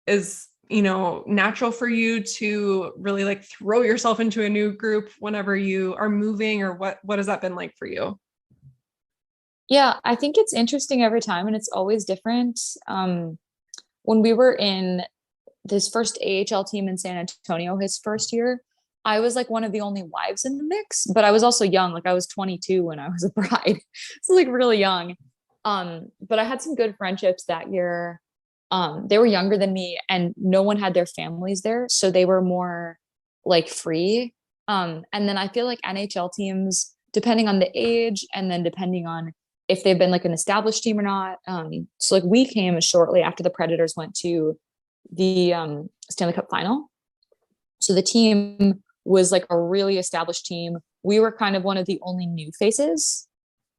is, natural for you to really like throw yourself into a new group whenever you are moving, or what has that been like for you? Yeah, I think it's interesting every time and it's always different. When we were in this first AHL team in San Antonio, his first year, I was like one of the only wives in the mix, but I was also young. Like I was 22 when I was a bride. So like really young. But I had some good friendships that year. They were younger than me and no one had their families there. So they were more like free. And then I feel like NHL teams, depending on the age and then depending on if they've been like an established team or not. So like we came shortly after the Predators went to the Stanley Cup final. So the team was like a really established team. We were kind of one of the only new faces.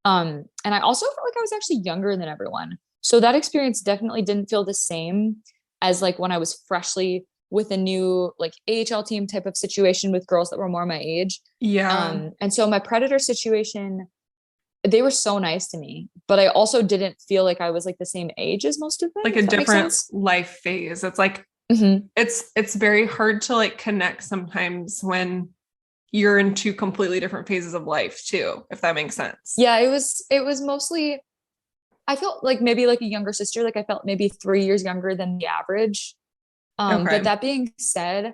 And I also felt like I was actually younger than everyone. So that experience definitely didn't feel the same as like when I was freshly with a new like AHL team type of situation with girls that were more my age. Yeah. And so my Predator situation, they were so nice to me, but I also didn't feel like I was like the same age as most of them, Like a if that makes different sense. life phase. It's like Mm-hmm. it's very hard to like connect sometimes when you're in two completely different phases of life too, if that makes sense. Yeah, it was mostly, I felt like maybe like a younger sister, like I felt maybe 3 years younger than the average. But Okay. that being said,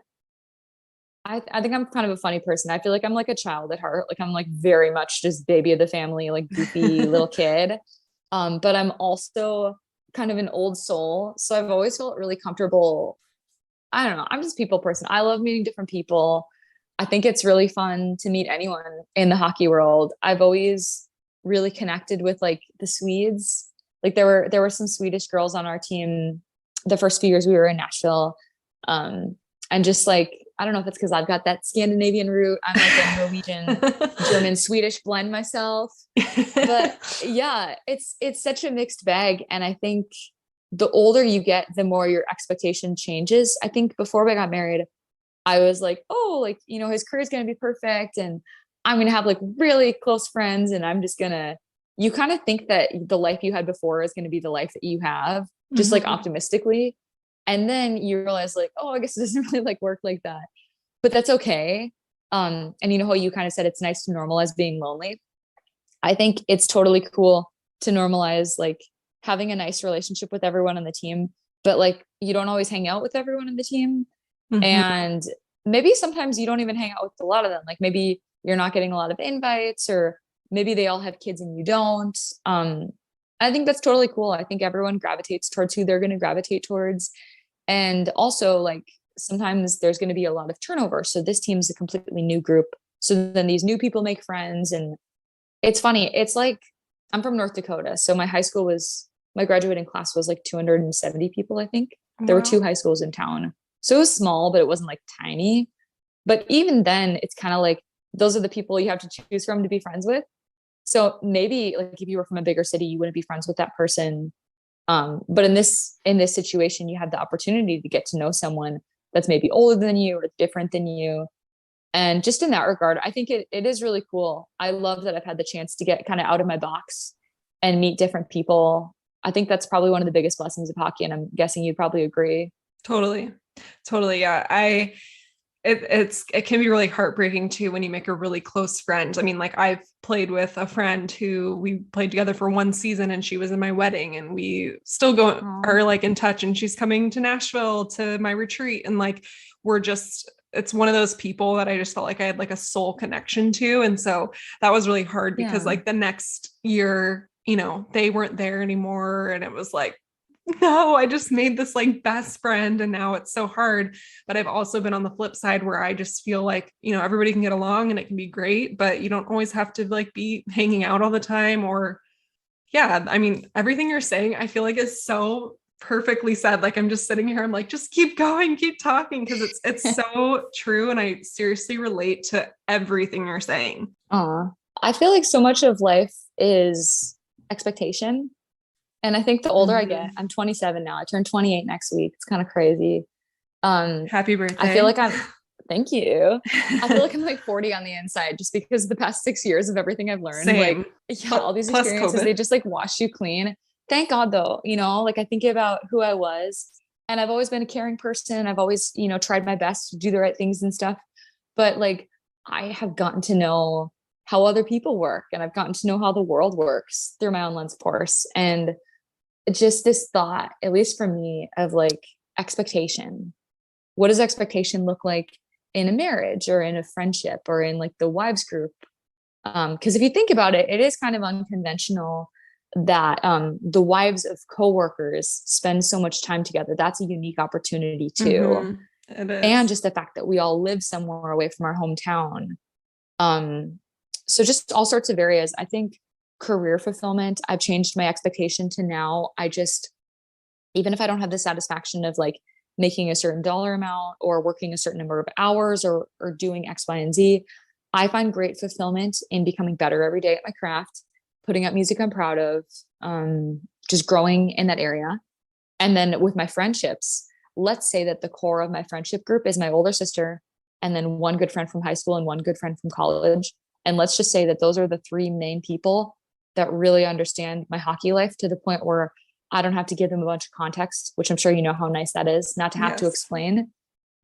I think I'm kind of a funny person. I feel like I'm like a child at heart. Like I'm like very much just baby of the family, like goofy little kid. But I'm also kind of an old soul. So I've always felt really comfortable. I don't know. I'm just a people person. I love meeting different people. I think it's really fun to meet anyone in the hockey world. I've always really connected with like the Swedes. Like there were some Swedish girls on our team the first few years we were in Nashville. Um, and just like, I don't know if it's because I've got that Scandinavian root. I'm like a Norwegian, German, Swedish blend myself. But yeah, it's such a mixed bag. And I think the older you get, the more your expectation changes. I think before we got married, I was like, oh, like, his career is going to be perfect. And I'm going to have like really close friends. And I'm just going to, you kind of think that the life you had before is going to be the life that you have, just like Mhm. optimistically. And then you realize like, oh, I guess it doesn't really like work like that, but that's okay. And you know how you kind of said it's nice to normalize being lonely. I think it's totally cool to normalize like having a nice relationship with everyone on the team, but like you don't always hang out with everyone on the team. Mhm. And maybe sometimes you don't even hang out with a lot of them. Like maybe you're not getting a lot of invites, or maybe they all have kids and you don't. I think that's totally cool. I think everyone gravitates towards who they're going to gravitate towards. And also like sometimes there's going to be a lot of turnover. So this team's a completely new group So then these new people make friends. And it's funny. It's like, I'm from North Dakota. So my graduating class was like 270 people, I think. There were two Wow. high schools in town. So it was small, but it wasn't like tiny. But even then, it's kind of like those are the people you have to choose from to be friends with. So maybe like if you were from a bigger city, you wouldn't be friends with that person. But in this situation, you have the opportunity to get to know someone that's maybe older than you or different than you. And just in that regard, I think it is really cool. I love that I've had the chance to get kind of out of my box and meet different people. I think that's probably one of the biggest blessings of hockey, and I'm guessing you'd probably agree. Totally. Totally. Yeah. It can be really heartbreaking too when you make a really close friend. I mean, like I've played with a friend who we played together for one season and she was in my wedding and we still Oh, are like in touch, and she's coming to Nashville to my retreat. And like, it's one of those people that I just felt like I had like a soul connection to. And so that was really hard because yeah. like the next year, they weren't there anymore. And it was like, no, I just made this like best friend and now it's so hard. But I've also been on the flip side where I just feel like, everybody can get along and it can be great, but you don't always have to like be hanging out all the time. Or yeah, I mean, everything you're saying, I feel like is so perfectly said. Like I'm just sitting here, I'm like, just keep going, keep talking, because it's so true. And I seriously relate to everything you're saying. I feel like so much of life is expectation. And I think the older I get, Mhm. I'm 27 now. I turn 28 next week. It's kind of crazy. Um, Happy I feel birthday. like thank you. I feel like I'm like 40 on the inside just because the past 6 years of everything I've learned, like, Same. yeah, all these Plus experiences, COVID. they just like wash you clean. Thank God though, like I think about who I was, and I've always been a caring person. I've always, tried my best to do the right things and stuff. But like, I have gotten to know how other people work, and I've gotten to know how the world works through my own lens, of course. And just this thought, at least for me, of like expectation. What does expectation look like in a marriage or in a friendship or in like the wives group? Because if you think about it, it is kind of unconventional that the wives of coworkers spend so much time together. That's a unique opportunity too. It And is. just the fact that we all live somewhere away from our hometown. Um, so just all sorts of areas. I think career fulfillment, I've changed my expectation to now. Even if I don't have the satisfaction of like making a certain dollar amount or working a certain number of hours or doing X, Y, and Z, I find great fulfillment in becoming better every day at my craft, putting out music I'm proud of, just growing in that area. And then with my friendships, let's say that the core of my friendship group is my older sister, and then one good friend from high school and one good friend from college. And let's just say that those are the three main people that really understand my hockey life to the point where I don't have to give them a bunch of context, which I'm sure you know how nice that is, not to have to Yes. explain.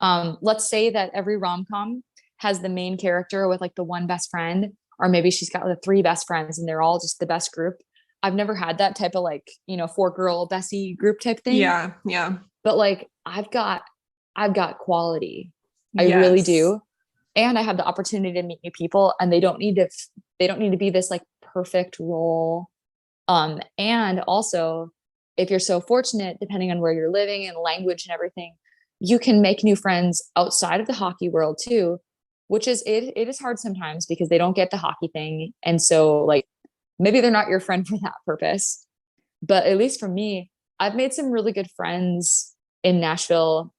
Let's say that every rom-com has the main character with like the one best friend, or maybe she's got the three best friends and they're all just the best group. I've never had that type of like, four girl Bessie group type thing, Yeah. Yeah. but like I've got quality. I really Yes. do. And I have the opportunity to meet new people, and they don't need to be this like perfect role. And also, if you're so fortunate, depending on where you're living and language and everything, you can make new friends outside of the hockey world too, which is it is hard sometimes because they don't get the hockey thing. And so like maybe they're not your friend for that purpose. But at least for me, I've made some really good friends in Nashville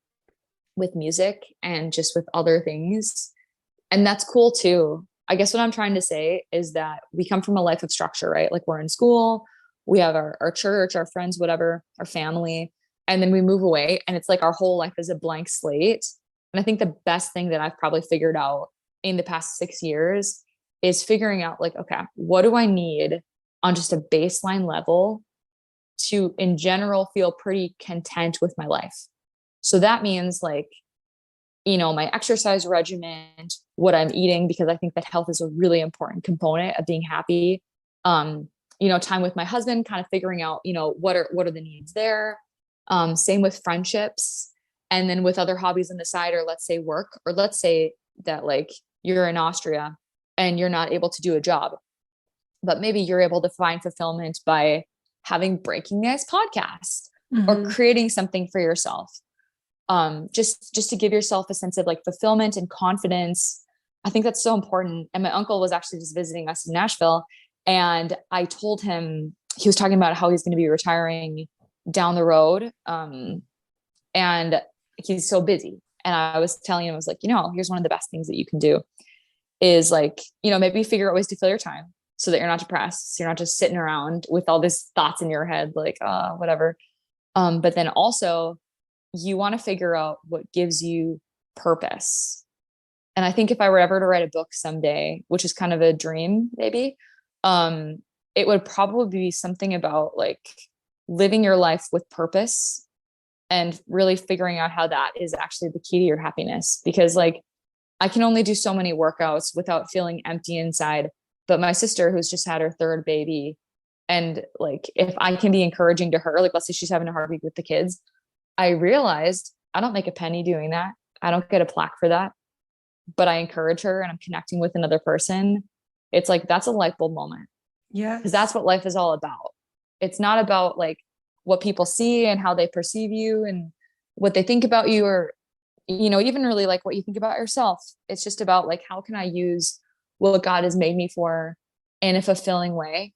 with music and just with other things. And that's cool too. I guess what I'm trying to say is that we come from a life of structure, right? Like we're in school, we have our church, our friends, whatever, our family, and then we move away. And it's like our whole life is a blank slate. And I think the best thing that I've probably figured out in the past 6 years is figuring out like, okay, what do I need on just a baseline level to, in general, feel pretty content with my life? So that means like, my exercise regimen, what I'm eating, because I think that health is a really important component of being happy. Time with my husband, kind of figuring out, what are the needs there. Same with friendships. And then with other hobbies on the side, or let's say work, or let's say that like you're in Austria and you're not able to do a job, but maybe you're able to find fulfillment by having breaking nice podcast or Hmm. creating something for yourself, just to give yourself a sense of like fulfillment and confidence, I think that's so important. And my uncle was actually just visiting us in Nashville. And I told him, he was talking about how he's going to be retiring down the road. And he's so busy. And I was telling him, I was like, here's one of the best things that you can do is like, maybe figure out ways to fill your time so that you're not depressed. So you're not just sitting around with all these thoughts in your head, like, whatever. But then also you want to figure out what gives you purpose. And I think if I were ever to write a book someday, which is kind of a dream, maybe, it would probably be something about like living your life with purpose and really figuring out how that is actually the key to your happiness. Because like, I can only do so many workouts without feeling empty inside. But my sister, who's just had her third baby, and like, if I can be encouraging to her, like, let's say she's having a hard week with the kids, I realized I don't make a penny doing that. I don't get a plaque for that, but I encourage her and I'm connecting with another person. It's like, that's a light bulb moment. Yes. Because that's what life is all about. It's not about like what people see and how they perceive you and what they think about you, or, even really like what you think about yourself. It's just about like, how can I use what God has made me for in a fulfilling way?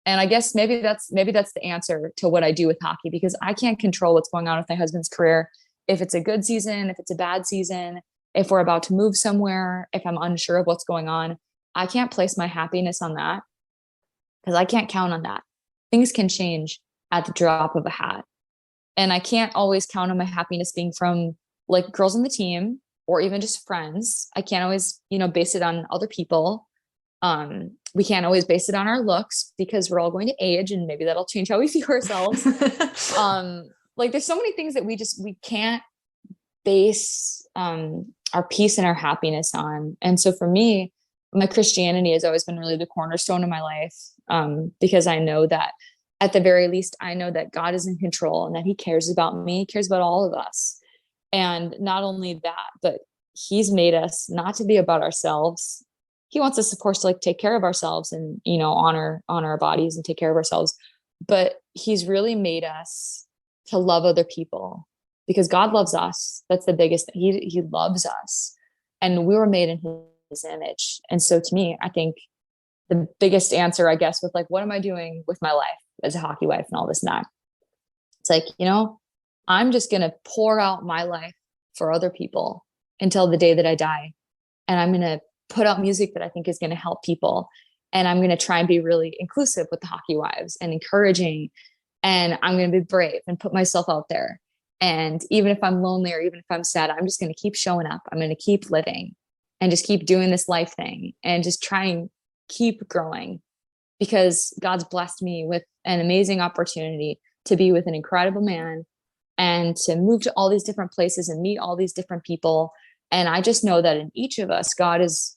And I guess maybe that's the answer to what I do with hockey, because I can't control what's going on with my husband's career. If it's a good season, if it's a bad season, if we're about to move somewhere, if I'm unsure of what's going on, I can't place my happiness on that because I can't count on that. Things can change at the drop of a hat. And I can't always count on my happiness being from like girls on the team or even just friends. I can't always, base it on other people. We can't always base it on our looks because we're all going to age and maybe that'll change how we view ourselves. Like there's so many things that we can't base our peace and our happiness on. And so for me, my Christianity has always been really the cornerstone of my life, because I know that at the very least, I know that God is in control and that he cares about me, cares about all of us. And not only that, but he's made us not to be about ourselves. He wants us, of course, to like take care of ourselves and, honor our bodies and take care of ourselves. But he's really made us to love other people because God loves us. That's the biggest thing. He loves us and we were made in his image. And so to me, I think the biggest answer, I guess, with like, what am I doing with my life as a hockey wife and all this and that? It's like, I'm just going to pour out my life for other people until the day that I die. And I'm going to put out music that I think is going to help people. And I'm going to try and be really inclusive with the hockey wives and encouraging. And I'm going to be brave and put myself out there. And even if I'm lonely or even if I'm sad, I'm just going to keep showing up. I'm going to keep living and just keep doing this life thing and just try and keep growing, because God's blessed me with an amazing opportunity to be with an incredible man and to move to all these different places and meet all these different people. And I just know that in each of us, God is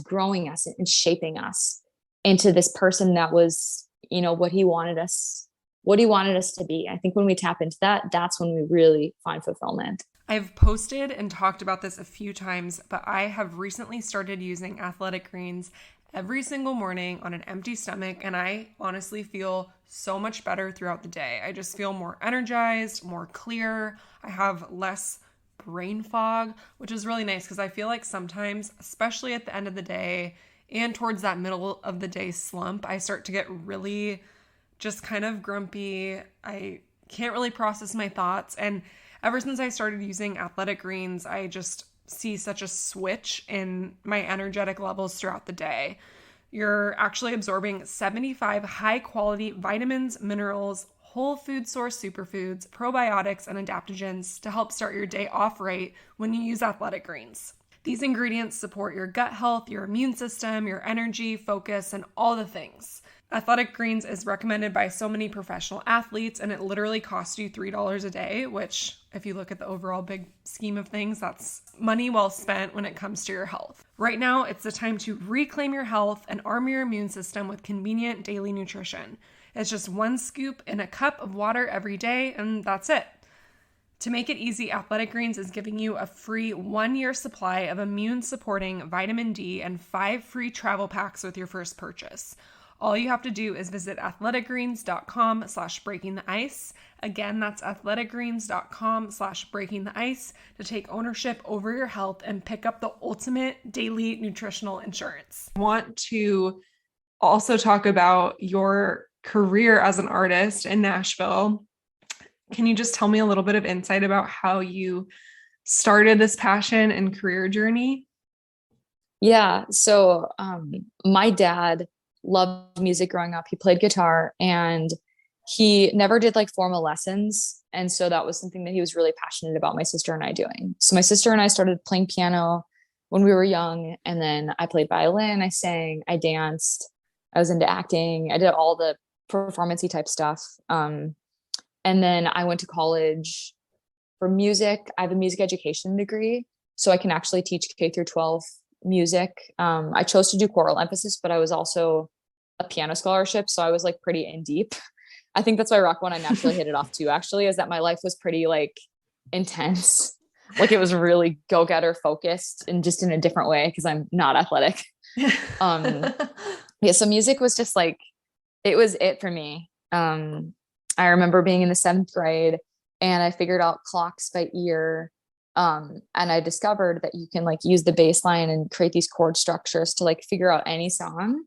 growing us and shaping us into this person that was, what he wanted us to be. I think when we tap into that, that's when we really find fulfillment. I've posted and talked about this a few times, but I have recently started using Athletic Greens every single morning on an empty stomach, and I honestly feel so much better throughout the day. I just feel more energized, more clear. I have less brain fog, which is really nice because I feel like sometimes, especially at the end of the day and towards that middle of the day slump, I start to get really just kind of grumpy. I can't really process my thoughts. And ever since I started using Athletic Greens, I just see such a switch in my energetic levels throughout the day. You're actually absorbing 75 high quality vitamins, minerals, whole food source superfoods, probiotics, and adaptogens to help start your day off right when you use Athletic Greens. These ingredients support your gut health, your immune system, your energy, focus, and all the things. Athletic Greens is recommended by so many professional athletes, and it literally costs you $3 a day, which, if you look at the overall big scheme of things, that's money well spent when it comes to your health. Right now, it's the time to reclaim your health and arm your immune system with convenient daily nutrition. It's just one scoop in a cup of water every day, and that's it. To make it easy, Athletic Greens is giving you a free 1-year supply of immune-supporting vitamin D and 5 free travel packs with your first purchase. All you have to do is visit athleticgreens.com/breakingtheice. Again, that's athleticgreens.com/breakingtheice to take ownership over your health and pick up the ultimate daily nutritional insurance. I want to also talk about your career as an artist in Nashville. Can you just tell me a little bit of insight about how you started this passion and career journey? Yeah. So my dad loved music growing up. He played guitar and he never did like formal lessons. And so that was something that he was really passionate about my sister and I doing. So my sister and I started playing piano when we were young. And then I played violin, I sang, I danced, I was into acting. I did all the performance-y type stuff. And then I went to college for music. I have a music education degree, so I can actually teach K through 12 music. I chose to do choral emphasis, but I was also a piano scholarship, so I was like pretty in deep. I think that's why Rocco and I naturally hit it off too, actually, is that my life was pretty like intense. Like it was really go-getter focused and just in a different way because I'm not athletic. Yeah, so music was just like, it was it for me. I remember being in the 7th grade and I figured out clocks by ear. And I discovered that you can like use the bass line and create these chord structures to like figure out any song.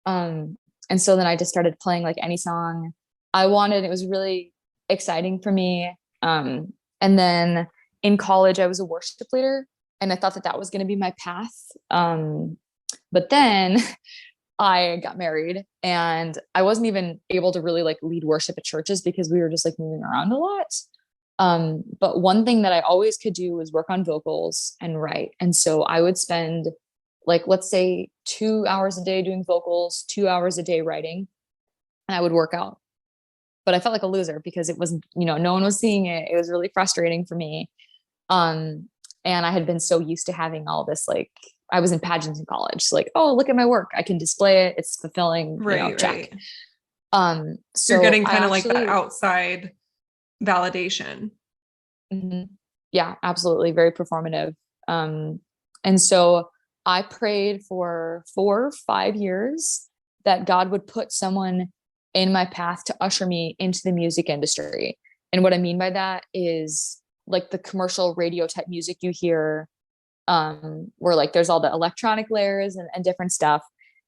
And so then I just started playing like any song I wanted. It was really exciting for me. And then in college, I was a worship leader and I thought that that was going to be my path. But then I got married and I wasn't even able to really like lead worship at churches because we were just like moving around a lot. But one thing that I always could do was work on vocals and write. And so I would spend like, let's say 2 hours a day doing vocals, 2 hours a day writing, and I would work out. But I felt like a loser because it wasn't, no one was seeing it. It was really frustrating for me. And I had been so used to having all this, like, I was in pageants in college. So like, oh, look at my work. I can display it. It's fulfilling, check. Right. So you're getting kind of like that outside validation. Mm-hmm. Yeah, absolutely. Very performative. And so I prayed for 4 or 5 years that God would put someone in my path to usher me into the music industry. And what I mean by that is like the commercial radio type music you hear, where like there's all the electronic layers and different stuff.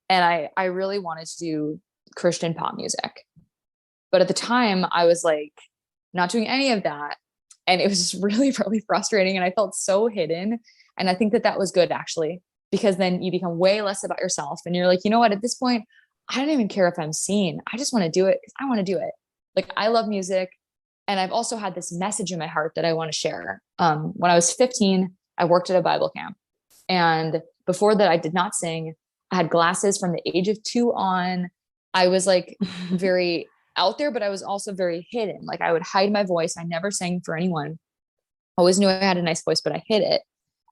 And I really wanted to do Christian pop music. But at the time I was like not doing any of that. And it was just really, really frustrating. And I felt so hidden. And I think that that was good actually, because then you become way less about yourself. And you're like, you know what, at this point, I don't even care if I'm seen. I just want to do it because I want to do it. Like I love music. And I've also had this message in my heart that I want to share. When I was 15, I worked at a Bible camp. And before that, I did not sing. I had glasses from the age of 2 on. I was like very out there, but I was also very hidden. Like I would hide my voice. I never sang for anyone. Always knew I had a nice voice, but I hid it.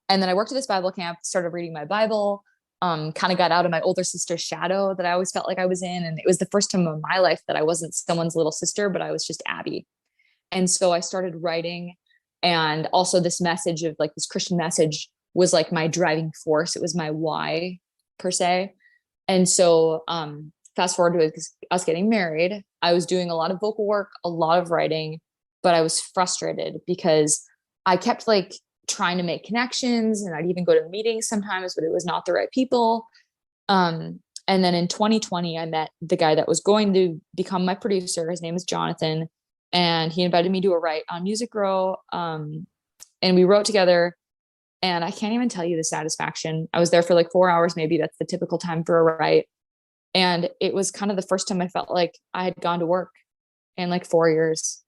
And then I worked at this Bible camp, started reading my Bible, kind of got out of my older sister's shadow that I always felt like I was in. And it was the first time in my life that I wasn't someone's little sister, but I was just Abby. And so I started writing. And also this message of like this Christian message was like my driving force. It was my why per se. And so fast forward to us getting married, I was doing a lot of vocal work, a lot of writing, but I was frustrated because I kept like trying to make connections and I'd even go to meetings sometimes, but it was not the right people. And then in 2020, I met the guy that was going to become my producer. His name is Jonathan. And he invited me to a write on Music Row. And we wrote together. And I can't even tell you the satisfaction. I was there for like 4 hours, maybe that's the typical time for a write. And it was kind of the first time I felt like I had gone to work in like 4 years.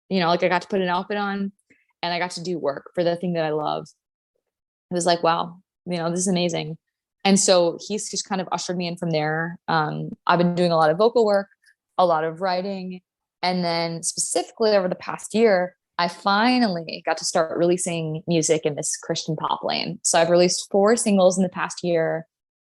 Like I got to put an outfit on and I got to do work for the thing that I love. It was like, wow, this is amazing. And so he's just kind of ushered me in from there. I've been doing a lot of vocal work, a lot of writing. And then specifically over the past year, I finally got to start releasing music in this Christian pop lane. So I've released 4 singles in the past year.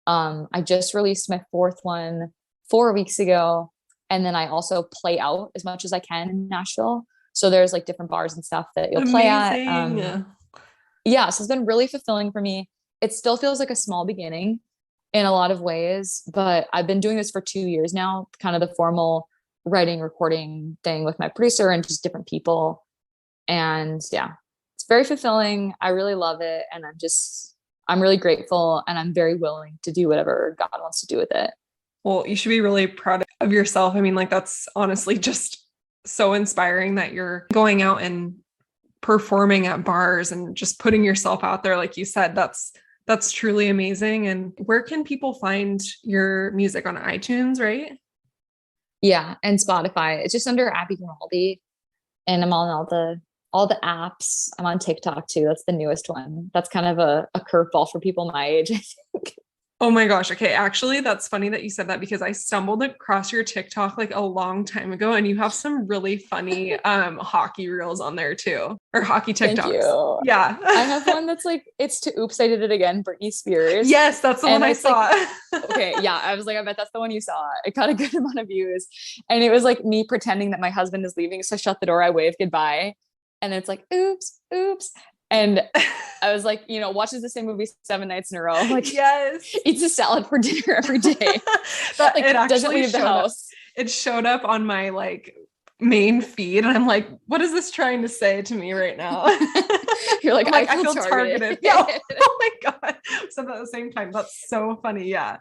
I just released my 4th one 4 weeks ago. And then I also play out as much as I can in Nashville. So So there's like different bars and stuff that you'll play at. Amazing. Yeah. So it's been really fulfilling for me. It still feels like a small beginning in a lot of ways, but I've been doing this for 2 years now, kind of the formal writing, recording thing with my producer and just different people. And yeah, it's very fulfilling. I really love it. And I'm really grateful, and I'm very willing to do whatever God wants to do with it. Well, you should be really proud of yourself. I mean, like, that's honestly just so inspiring that you're going out and performing at bars and just putting yourself out there. Like you said, that's truly amazing. And where can people find your music? On iTunes, right? Yeah. And Spotify. It's just under Abby Grimaldi. And I'm on all the apps. I'm on TikTok too. That's the newest one. That's kind of a curveball for people my age, I think. Oh my gosh. Okay. Actually, that's funny that you said that, because I stumbled across your TikTok like a long time ago, and you have some really funny hockey reels on there too, or hockey TikToks. Thank you. Yeah. I have one that's like, it's to Oops, I Did It Again, Britney Spears. Yes, that's the one I saw. Like, okay. Yeah. I was like, I bet that's the one you saw. It got a good amount of views. And it was like me pretending that my husband is leaving. So I shut the door, I wave goodbye. And it's like, oops, oops. And I was like, watches the same movie 7 nights in a row. Like, yes, eats a salad for dinner every day. Like, it doesn't leave the house. It showed up on my like main feed, and I'm like, what is this trying to say to me right now? You're like, I feel targeted. Yeah. Oh my God. So at the same time, that's so funny. Yeah.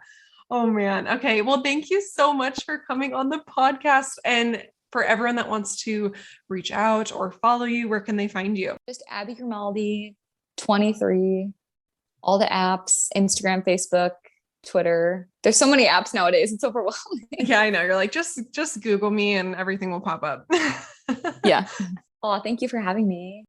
Oh man. Okay. Well, thank you so much for coming on the podcast. And for everyone that wants to reach out or follow you, where can they find you? Just Abby Grimaldi, 23, all the apps, Instagram, Facebook, Twitter. There's so many apps nowadays. It's overwhelming. Yeah, I know. You're like, just Google me and everything will pop up. Yeah. Oh, thank you for having me.